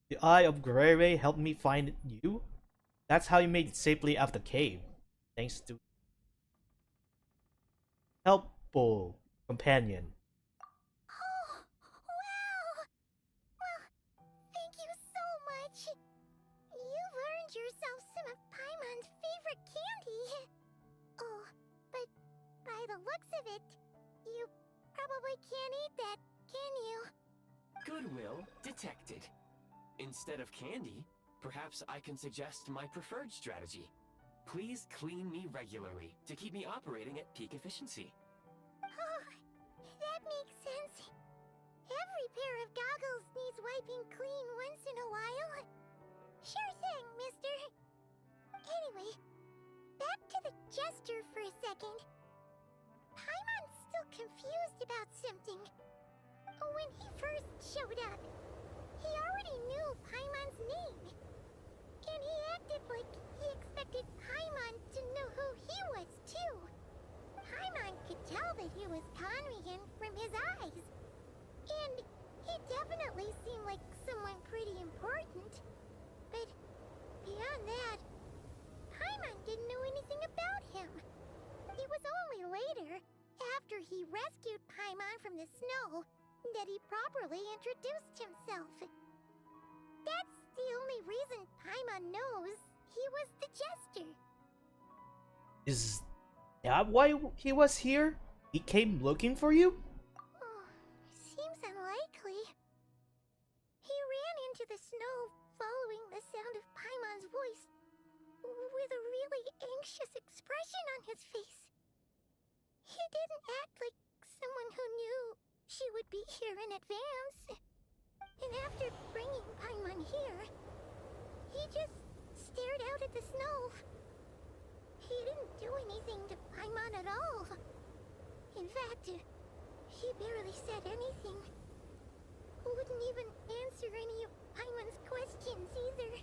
The Eye of Guerrere helped me find you? That's how you made it safely out of the cave. Thanks to helpful companion. Oh, wow! Well, thank you so much. You've earned yourself some of Paimon's favorite candy. Oh, but by the looks of it, you probably can't eat that, can you? Goodwill detected. Instead of candy, perhaps I can suggest my preferred strategy. Please clean me regularly to keep me operating at peak efficiency. Oh, that makes sense. Every pair of goggles needs wiping clean once in a while. Sure thing, mister. Anyway, back to the jester for a second. Paimon's still confused about something. When he first showed up, he already knew Paimon's name. And he acted like he expected Paimon to know who he was, too. Paimon could tell that he was Conrian from his eyes. And he definitely seemed like someone pretty important. But beyond that, Paimon didn't know anything about him. It was only later, after he rescued Paimon from the snow, that he properly introduced himself. That's the only reason Paimon knows he was the jester. Is that why he was here? He came looking for you? Oh, seems unlikely. He ran into the snow following the sound of Paimon's voice, with a really anxious expression on his face. He didn't act like someone who knew she would be here in advance. And after bringing Paimon here, he just stared out at the snow. He didn't do anything to Paimon at all. In fact, he barely said anything. Wouldn't even answer any of Paimon's questions either.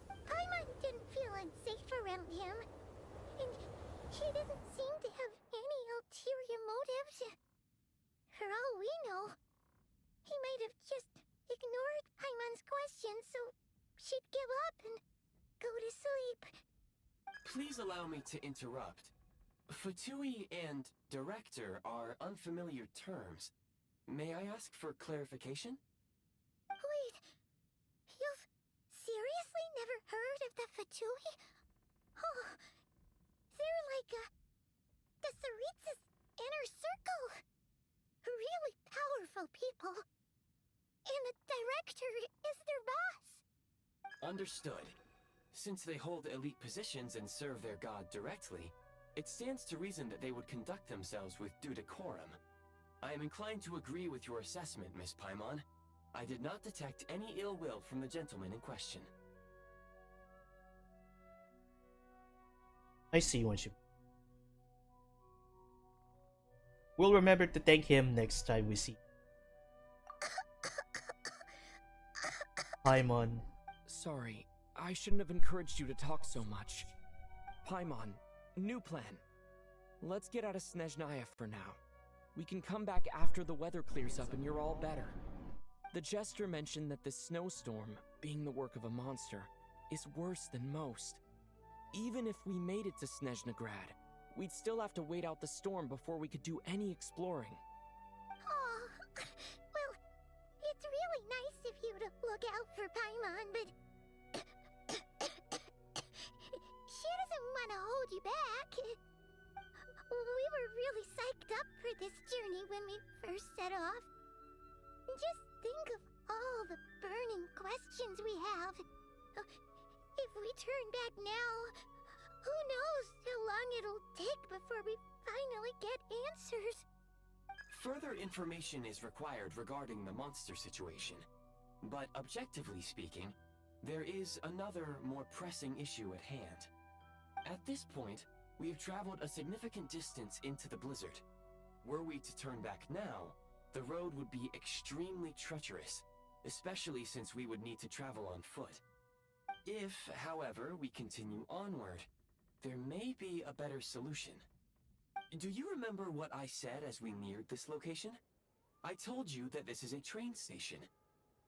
Paimon didn't feel unsafe around him, and he didn't seem to have any ulterior motives. For all we know, he might have just ignored Paimon's questions so she'd give up and go to sleep. Please allow me to interrupt. Fatui and director are unfamiliar terms. May I ask for clarification? Wait, you've seriously never heard of the Fatui? Oh, they're like the Tsaritsa's inner circle. Really powerful people. And the director is their boss. Understood. Since they hold elite positions and serve their god directly, it stands to reason that they would conduct themselves with due decorum. I am inclined to agree with your assessment, Miss Paimon. I did not detect any ill will from the gentleman in question. I see what you. We'll remember to thank him next time we see Paimon. Sorry, I shouldn't have encouraged you to talk so much. Paimon, new plan. Let's get out of Snezhnaya for now. We can come back after the weather clears up and you're all better. The Jester mentioned that this snowstorm, being the work of a monster, is worse than most. Even if we made it to Snezhnagrad, we'd still have to wait out the storm before we could do any exploring. Oh, well, it's really nice of you to look out for Paimon, but she doesn't want to hold you back. We were really psyched up for this journey when we first set off. Just think of all the burning questions we have. If we turn back now, who knows how long it'll take before we finally get answers. Further information is required regarding the monster situation. But objectively speaking, there is another, more pressing issue at hand. At this point, we have traveled a significant distance into the blizzard. Were we to turn back now, the road would be extremely treacherous, especially since we would need to travel on foot. If, however, we continue onward, there may be a better solution. Do you remember what I said as we neared this location? I told you that this is a train station.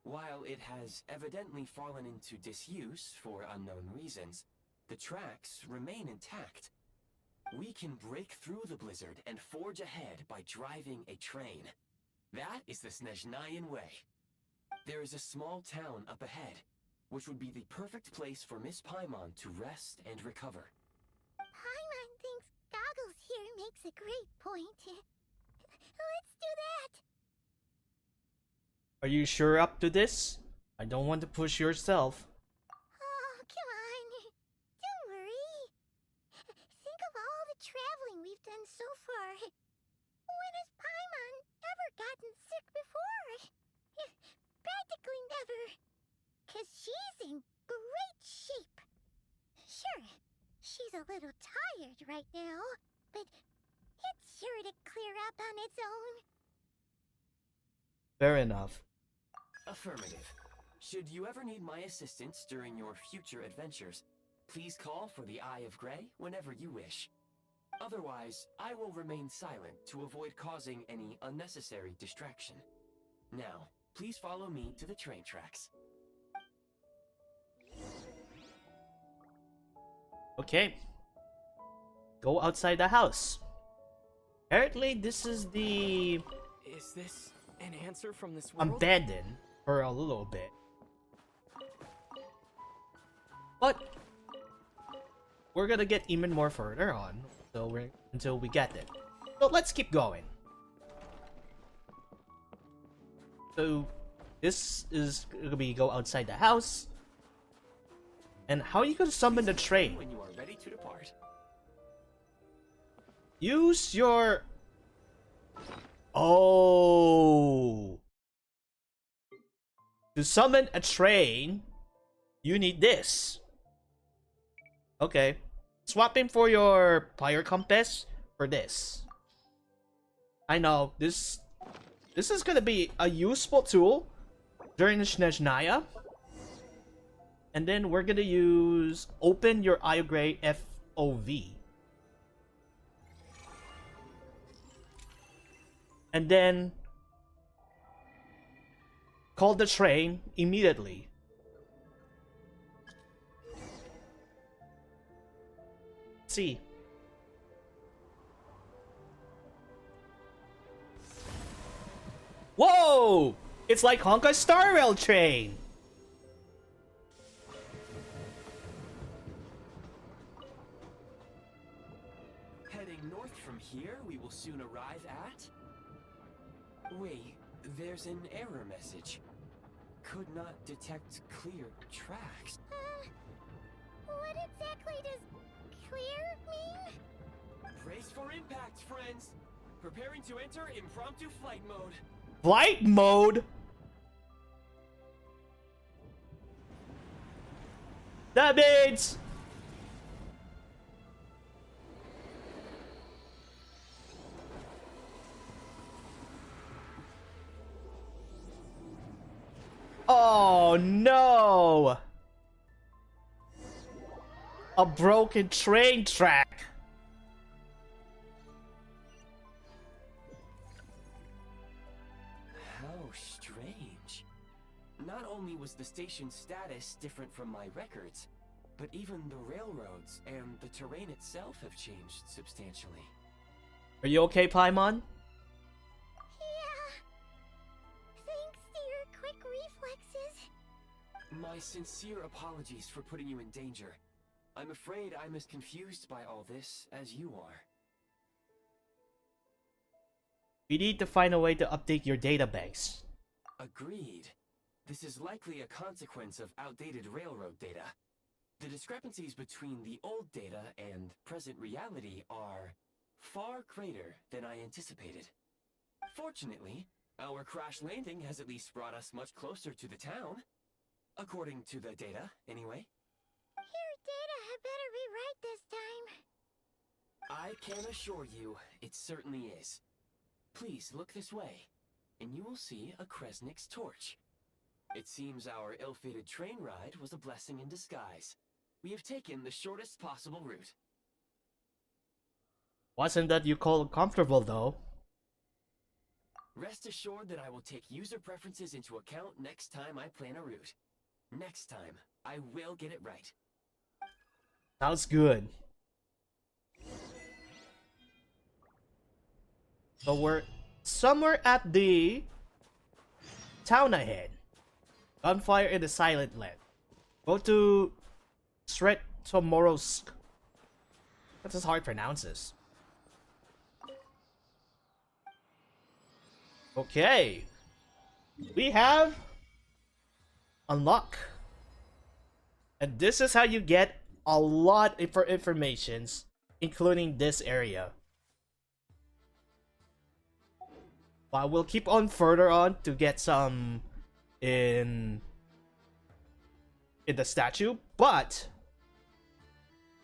While it has evidently fallen into disuse for unknown reasons, the tracks remain intact. We can break through the blizzard and forge ahead by driving a train. That is the Snezhnayan way. There is a small town up ahead, which would be the perfect place for Miss Paimon to rest and recover. Paimon thinks Goggles here makes a great point. Let's do that. Are you sure up to this? I don't want to push yourself. Oh, come on. Don't worry. Think of all the traveling we've done so far. When has Paimon ever gotten sick before? Practically never. 'Cause she's in great shape. Sure, she's a little tired right now, but it's sure to clear up on its own. Fair enough. Affirmative. Should you ever need my assistance during your future adventures, please call for the Eye of Grey whenever you wish. Otherwise, I will remain silent to avoid causing any unnecessary distraction. Now, please follow me to the train tracks. Okay. Go outside the house. Apparently, this is the Is this an answer from this world? abandoned for a little bit. But we're gonna get even more further on, so until we get it. So let's keep going. So this is gonna be go outside the house. And how are you gonna summon the train? When you are ready to depart. Use your... Oh. To summon a train, you need this. Okay. Swap him for your fire compass for this. I know, this is gonna be a useful tool during the Snezhnaya. And then we're gonna use open your Eye of Grey FOV. And then call the train immediately. Let's see. Whoa! It's like Honka's Star Rail train! Heading north from here, we will soon arrive at... Wait, there's an error message. Could not detect clear tracks. What exactly does clear mean? Brace for impact, friends! Preparing to enter impromptu flight mode. Flight mode? That means... Oh no! A broken train track. How strange. Not only was the station's status different from my records, but even the railroads and the terrain itself have changed substantially. Are you okay, Paimon? Yeah. Thanks to your quick reflexes. My sincere apologies for putting you in danger. I'm afraid I'm as confused by all this as you are. We need to find a way to update your databanks. Agreed. This is likely a consequence of outdated railroad data. The discrepancies between the old data and present reality are far greater than I anticipated. Fortunately, our crash landing has at least brought us much closer to the town. According to the data, anyway. Your data had better be right this time. I can assure you, it certainly is. Please look this way, and you will see a Kresnik's torch. It seems our ill-fated train ride was a blessing in disguise. We have taken the shortest possible route. Wasn't that you call comfortable though? Rest assured that I will take user preferences into account next time I plan a route. Next time, I will get it right. Sounds good. So we're somewhere at the town ahead. Gunfire in the Silent Land. Go to Sretomorsk. That's just hard to pronounce this. Okay. We have unlock. And this is how you get a lot of informations, including this area. But we'll keep on further on to get some in the statue, but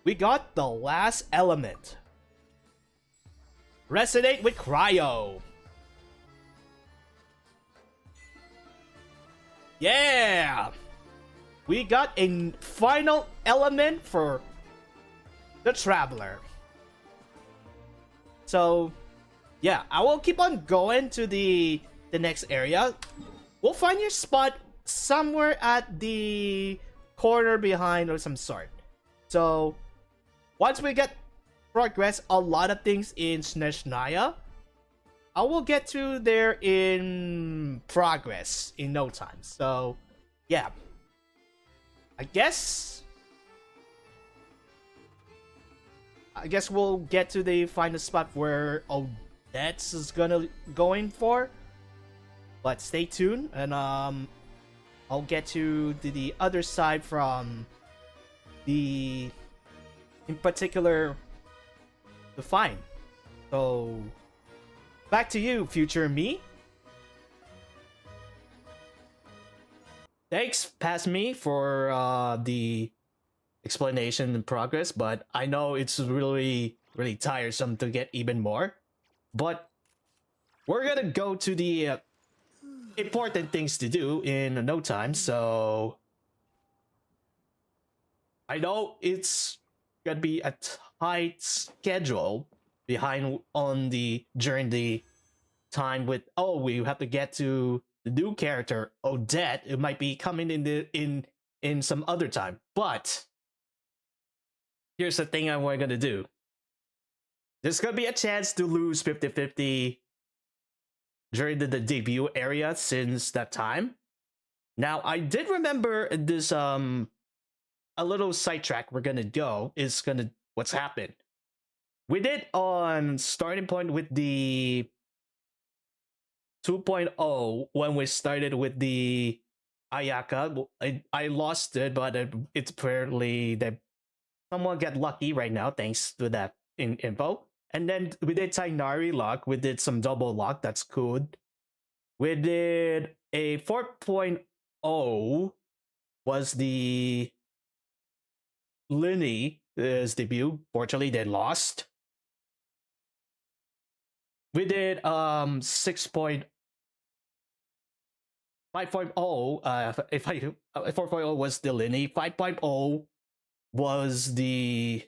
we got the last element. Resonate with Cryo. Yeah! We got a final element for the Traveler. So, yeah, I will keep on going to the next area. We'll find your spot somewhere at the corner behind or some sort. So, once we get progress a lot of things in Snezhnaya, I will get to there in progress in no time. So, yeah. I guess we'll get to the final spot where Odette is going for. But stay tuned, and I'll get to the other side from in particular, the find. So, back to you, future me. Thanks, past me, for the explanation and progress, but I know it's really, really tiresome to get even more. But we're gonna go to the important things to do in no time, so I know it's gonna be a tight schedule during the time with we have to get to the new character Odette. It might be coming in some other time, but here's the thing we're gonna do. There's gonna be a chance to lose 50-50 during the debut area since that time. Now, I did remember this a little sidetrack we're gonna go is what's happened. We did on starting point with the 2.0 when we started with the Ayaka. I lost it, but it's apparently that someone got lucky right now thanks to that info. And then we did Tainari lock. We did some double lock. That's cool. We did a 4.0 was the Linny's debut. Fortunately, they lost. We did 6.0 5.0, if I 4.0 was the Linny, 5.0 was the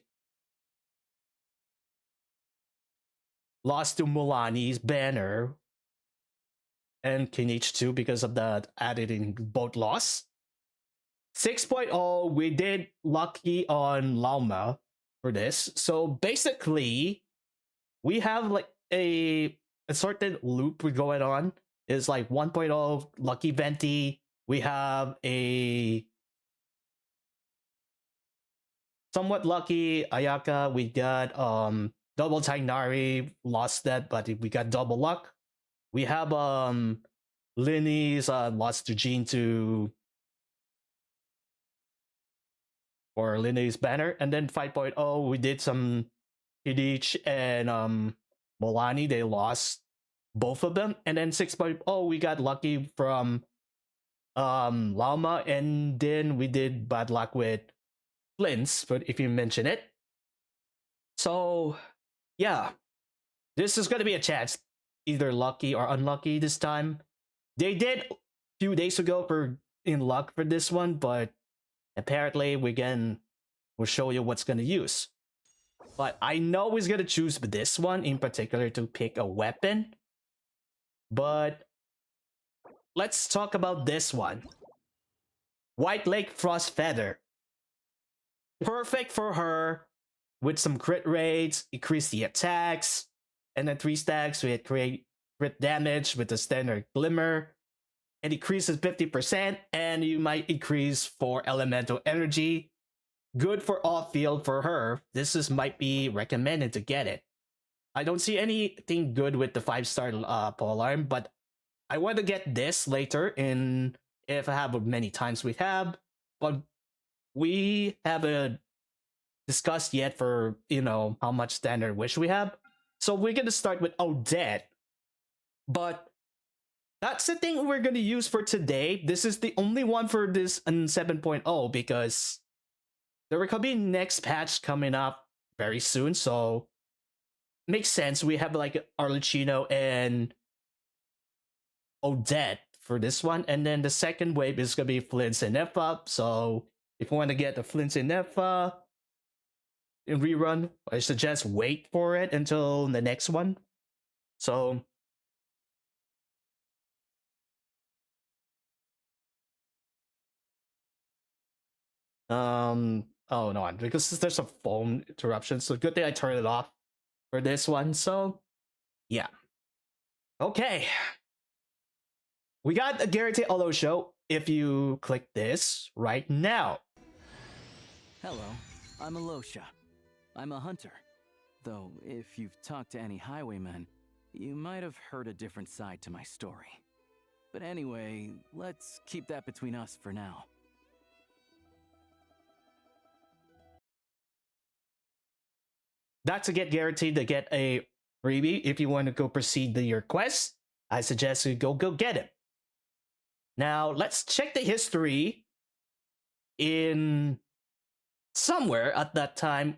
lost to Mulani's banner and King H2 because of the added in both loss. 6.0, we did lucky on Lauma for this. So basically, we have like a certain loop we're going on. Is like 1.0 lucky Venti. We have a somewhat lucky Ayaka. We got double Tainari, lost that, but we got double luck. We have Linny's lost to Jean to or Linny's banner, and then 5.0 we did some Hidich and Molani, they lost both of them, and then 6.0 we got lucky from Lauma, and then we did bad luck with Flint's, but if you mention it. So yeah, this is gonna be a chance, either lucky or unlucky this time. They did a few days ago for in luck for this one, but apparently we'll show you what's gonna use. But I know he's gonna choose this one in particular to pick a weapon. But let's talk about this one. White Lake Frost Feather. Perfect for her with some crit rates, increase the attacks, and then 3 stacks with create crit damage with the standard glimmer. It increases 50%, and you might increase for elemental energy. Good for off-field for her. Might be recommended to get it. I don't see anything good with the 5-star polearm, but I want to get this later in if I have many times we have, but we haven't discussed yet for how much standard wish we have. So we're gonna start with Odette, but that's the thing we're gonna use for today. This is the only one for this in 7.0 because there will be next patch coming up very soon, so makes sense. We have like Arlecchino and Odette for this one, and then the second wave is gonna be Flint's and Neffa. So if you want to get the Flint's and Neffa in rerun, I suggest wait for it until the next one. So oh no, because there's a phone interruption, so good thing I turned it off for this one. So yeah, okay, we got a guaranteed Alyosha if you click this right now. Hello, I'm Alyosha. I'm a hunter. Though, if you've talked to any highwaymen, you might have heard a different side to my story. But anyway, let's keep that between us for now. That's to get guaranteed to get a freebie. If you want to go proceed to your quest, I suggest you go get it. Now, let's check the history in somewhere at that time.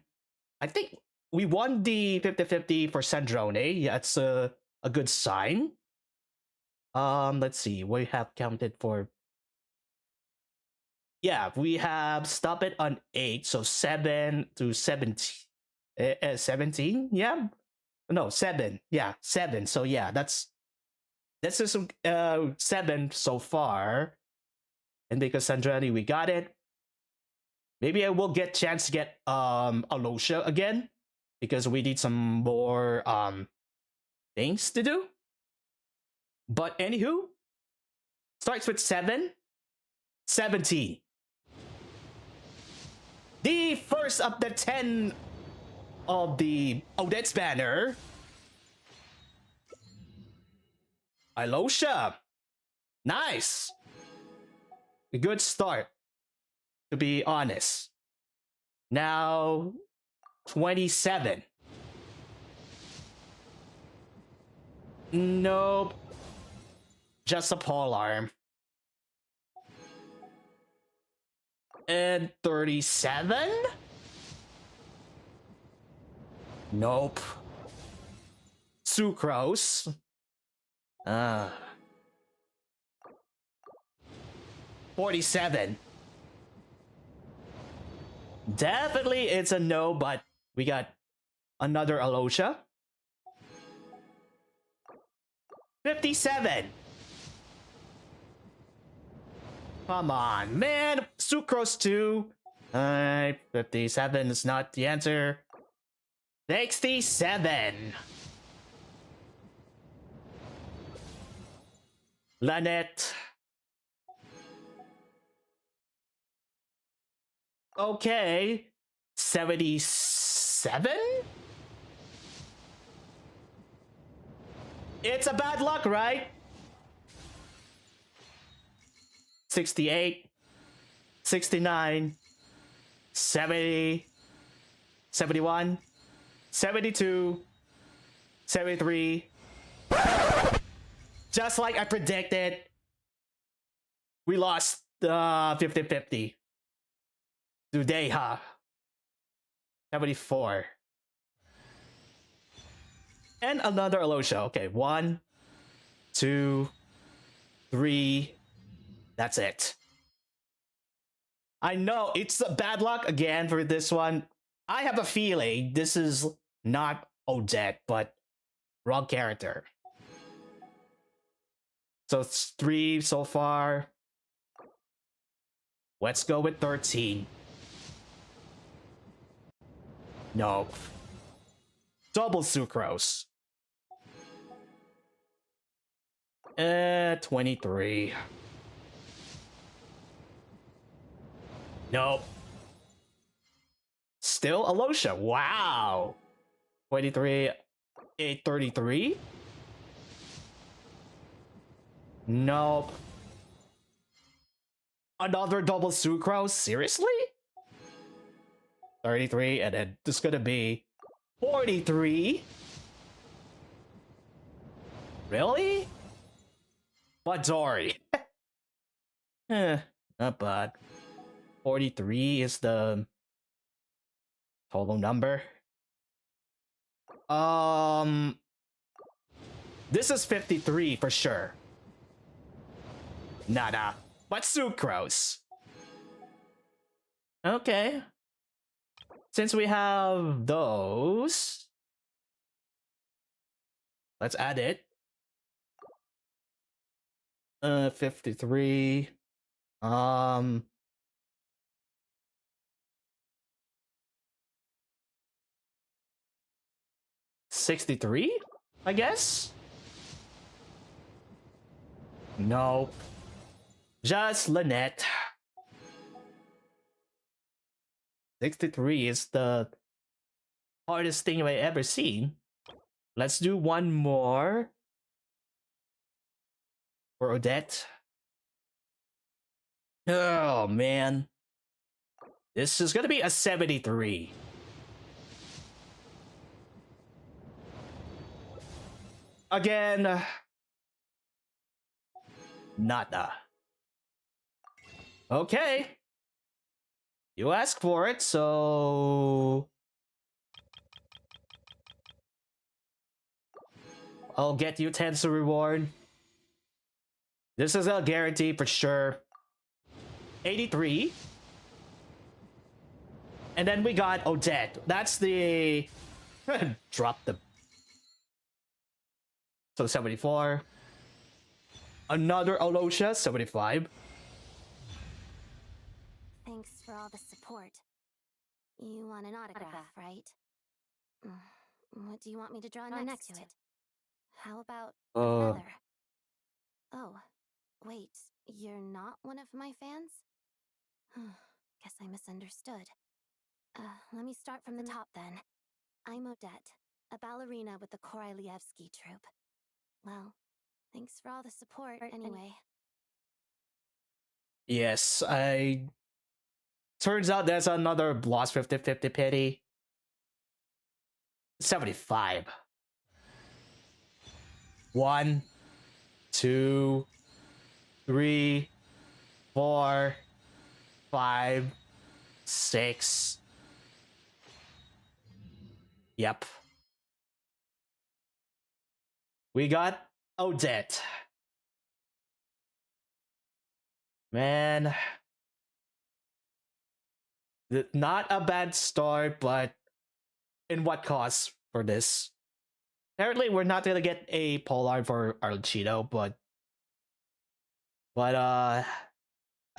I think we won the 50-50 for Sandrone. That's a good sign. Let's see. We have counted for... Yeah, we have stopped it on 8, so 7 to 17. 17? Yeah? No, 7. Yeah, 7. So yeah, this is 7 so far. And because Sandrani, we got it. Maybe I will get chance to get Alyosha again, because we need some more things to do. But anywho, starts with 7, 17. The first of the 10 of the Odette's banner. Alyosha. Nice. A good start, to be honest. Now, 27. Nope. Just a polearm. And 37? Nope. Sucrose. 47. Definitely it's a no, but we got another Alyosha. 57. Come on, man. Sucrose 2. 57 is not the answer. 67. Lynette. Okay. 77? It's a bad luck, right? 68. 69. 70. 71. 72. 73. Just like I predicted, we lost 50-50. Today, huh? 74. And another Alyosha. Okay, 1, 2, 3. That's it. I know it's a bad luck again for this one. I have a feeling this is not Odette, but wrong character. So it's 3 so far. Let's go with 13. Nope. Double sucrose. 23. Nope. Still Alyosha. Wow. 23. 833. Nope. Another double sucrose? Seriously? 33, and then it's gonna be 43. Really? But sorry. Not bad. 43 is the total number. This is 53 for sure. Nada. But sucrose. Okay. Since we have those, let's add it. 53. 63, I guess? No. Just Lynette. 63 is the hardest thing I've ever seen. Let's do one more for Odette. Oh, man. This is gonna be a 73. Again, nada. Okay. You asked for it, so I'll get you 10 to reward. This is a guarantee for sure. 83. And then we got Odette. That's the... Drop the... So 74. Another Alyosha, 75. Thanks for all the support. You want an autograph, right? What do you want me to draw next to it? How about a feather? Oh, wait, you're not one of my fans? Guess I misunderstood. Let me start from the top then. I'm Odette, a ballerina with the Bsky troupe. Well, thanks for all the support anyway. Yes, I... Turns out there's another lost 50-50 pity. 75. 1, 2, 3, 4, 5, 6. Yep. We got Odette. Man, not a bad start, but in what cost for this? Apparently, we're not gonna get a Pollard for Archito, but I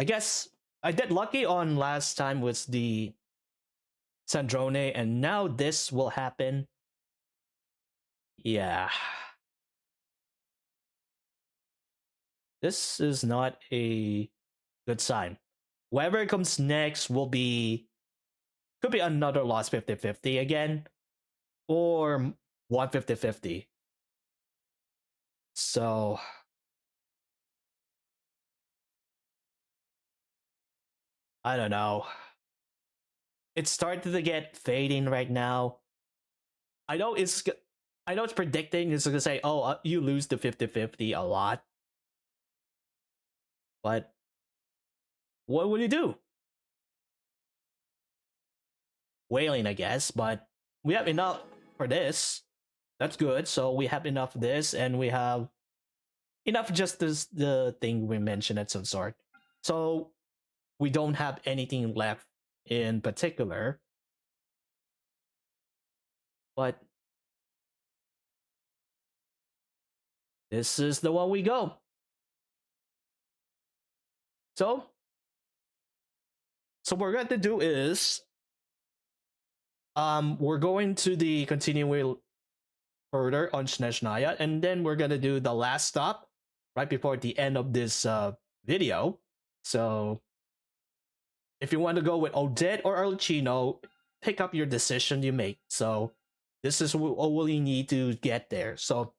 guess I did lucky on last time with the Sandrone, and now this will happen. Yeah. This is not a good sign. Whatever comes next could be another lost 50-50 again, or 150-50. So I don't know. It's starting to get fading right now. I know it's predicting it's gonna say, oh, you lose the 50-50 a lot. But what will you do? Whaling, I guess, but we have enough for this. That's good. So we have enough of this, and we have enough just this the thing we mentioned at some sort. So we don't have anything left in particular. But this is the one we go. So what we're going to do is we're going to the continuing further on Snezhnaya, and then we're gonna do the last stop right before the end of this video. So if you want to go with Odette or Archino, pick up your decision you make. So this is all we need to get there. So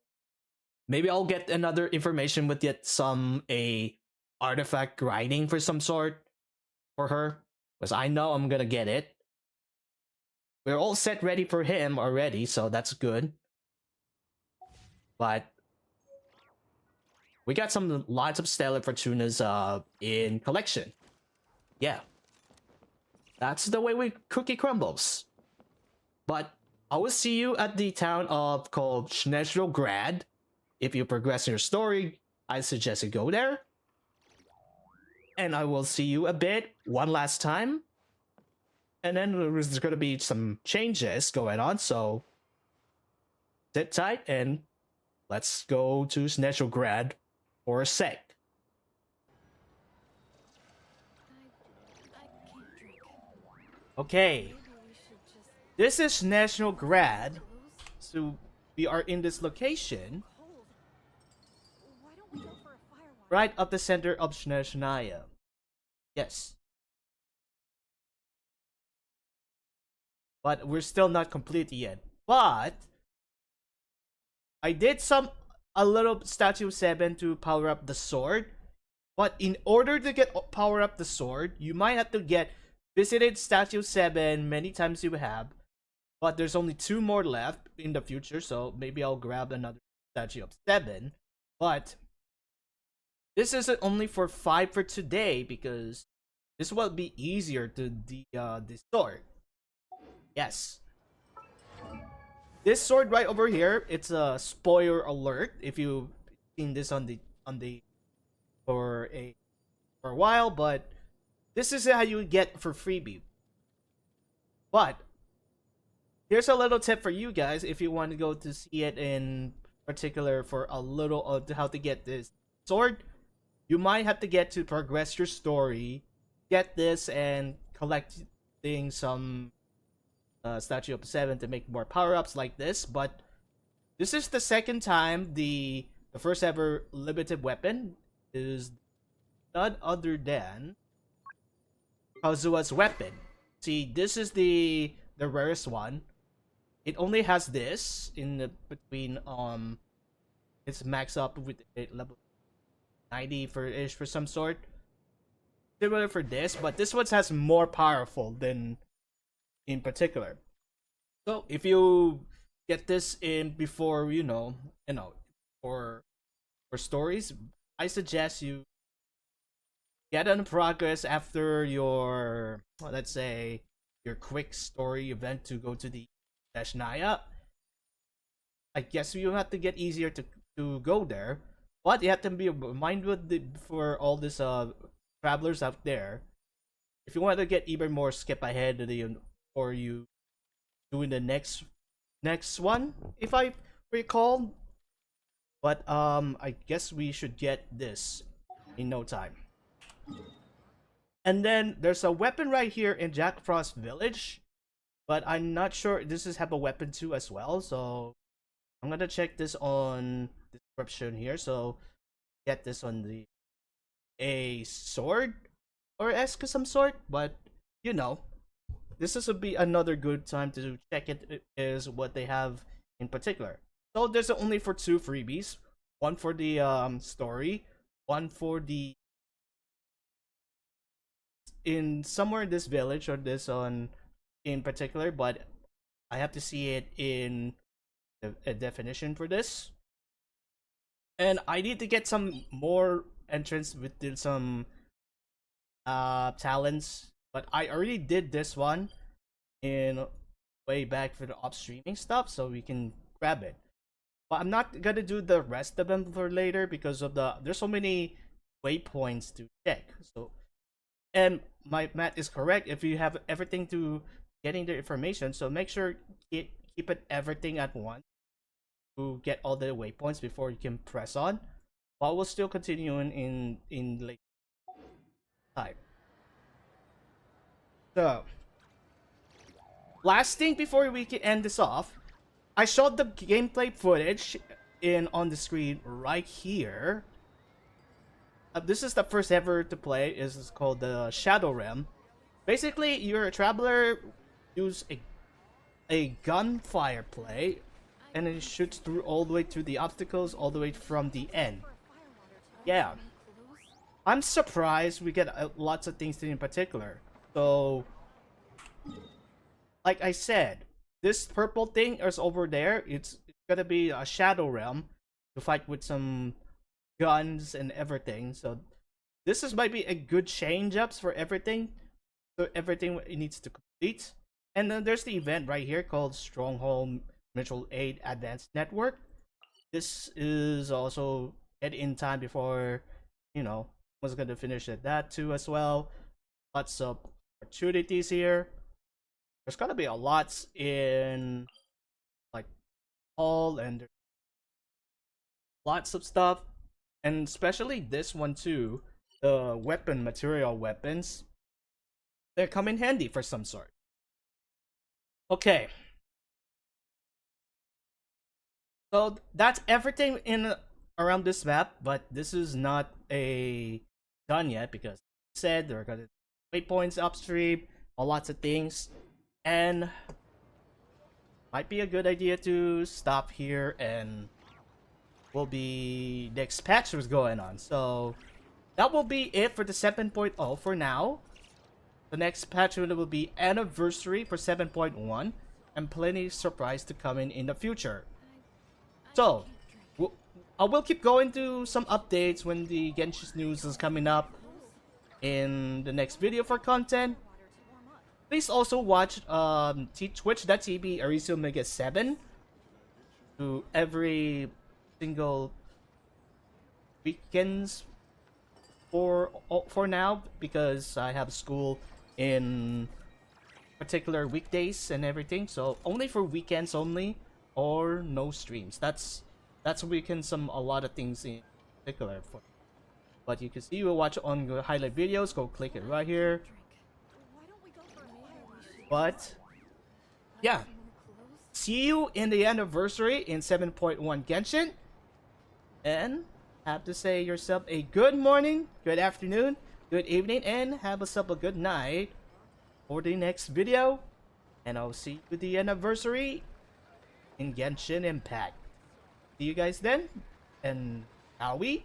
maybe I'll get another information with yet some artifact grinding for some sort for her, because I know I'm gonna get it. We're all set ready for him already, so that's good. But we got some lots of Stellar Fortunas in collection. Yeah. That's the way we cookie crumbles. But I will see you at the town of called Snezhnograd. If you progress in your story, I suggest you go there. And I will see you a bit one last time. And then there's going to be some changes going on, so sit tight and let's go to Snezhnograd for a sec. Okay. This is Snezhnograd. So we are in this location. Right up the center of Snezhnaya. Yes. But we're still not complete yet. But I did a little Statue 7 to power up the sword. But in order to power up the sword, you might have to get visited Statue 7 many times you have. But there's only 2 more left in the future, so maybe I'll grab another Statue of 7. But this isn't only for 5 for today, because this will be easier to the sword. Yes. This sword right over here, it's a spoiler alert. If you've seen this on the for a while, but this is how you get for freebie. But here's a little tip for you guys if you want to go to see it in particular for a little how to get this sword. You might have to get to progress your story, get this, and collecting some Statue of 7 to make more power-ups like this. But this is the second time the first ever limited weapon is none other than Kazuha's weapon. See, this is the rarest one. It only has this in between it's maxed up with a level 90 for some sort. Similar for this, but this one has more powerful than in particular. So if you get this in before for stories, I suggest you get on progress after your let's say your quick story event to go to the Snezhnaya. I guess you have to get easier to go there, but you have to be mindful for all this travelers out there, if you want to get even more skip ahead of the or you doing the next one, if I recall. But I guess we should get this in no time. And then there's a weapon right here in Jack Frost Village, but I'm not sure this is have a weapon too as well. So I'm gonna check this on the description here. So get this on the a sword or esque of some sort, but you know, this is be another good time to check it is what they have in particular. So there's only for 2 freebies, one for the story, one for the in somewhere in this village or this on in particular, but I have to see it in a definition for this. And I need to get some more entrance with some talents, but I already did this one in way back for the off streaming stuff, so we can grab it. But I'm not gonna do the rest of them for later because of there's so many waypoints to check. So, and my math is correct. If you have everything to getting the information, so make sure keep it everything at once to get all the waypoints before you can press on. But we'll still continue in late time. So, last thing before we can end this off, I showed the gameplay footage on the screen right here. This is the first ever to play. It's called the Shadow Realm. Basically, you're a traveler, use a gunfire play, and it shoots through all the way to the obstacles, all the way from the end. Yeah, I'm surprised we get lots of things in particular. So, like I said, this purple thing is over there. It's gonna be a Shadow Realm to fight with some guns and everything. So this might be a good change ups for everything. So everything it needs to complete. And then there's the event right here called Stronghold Mutual Aid Advanced Network. This is also in time before, you know, was gonna finish that too as well. Lots of opportunities here. There's gonna be a lots in like all and lots of stuff, and especially this one too. The material weapons, they come in handy for some sort. Okay, so that's everything in around this map, but this is not done yet because said there are gonna waypoints upstream, lots of things. And might be a good idea to stop here and will be next patch was going on. So that will be it for the 7.0 for now. The next patch will be anniversary for 7.1 and plenty of surprise to come in the future. So I will keep going to some updates when the Genshin news is coming up in the next video for content. Please also watch twitch.tv ArizoMega7 to every single weekends for now because I have school in particular weekdays and everything, so only for weekends only or no streams. That's weekend a lot of things in particular for. But you can see you will watch on the highlight videos. Go click it right here. But yeah, see you in the anniversary in 7.1 Genshin, and have to say yourself a good morning, good afternoon, good evening, and have yourself a good night for the next video. And I'll see you at the anniversary in Genshin Impact. See you guys then, and Howie.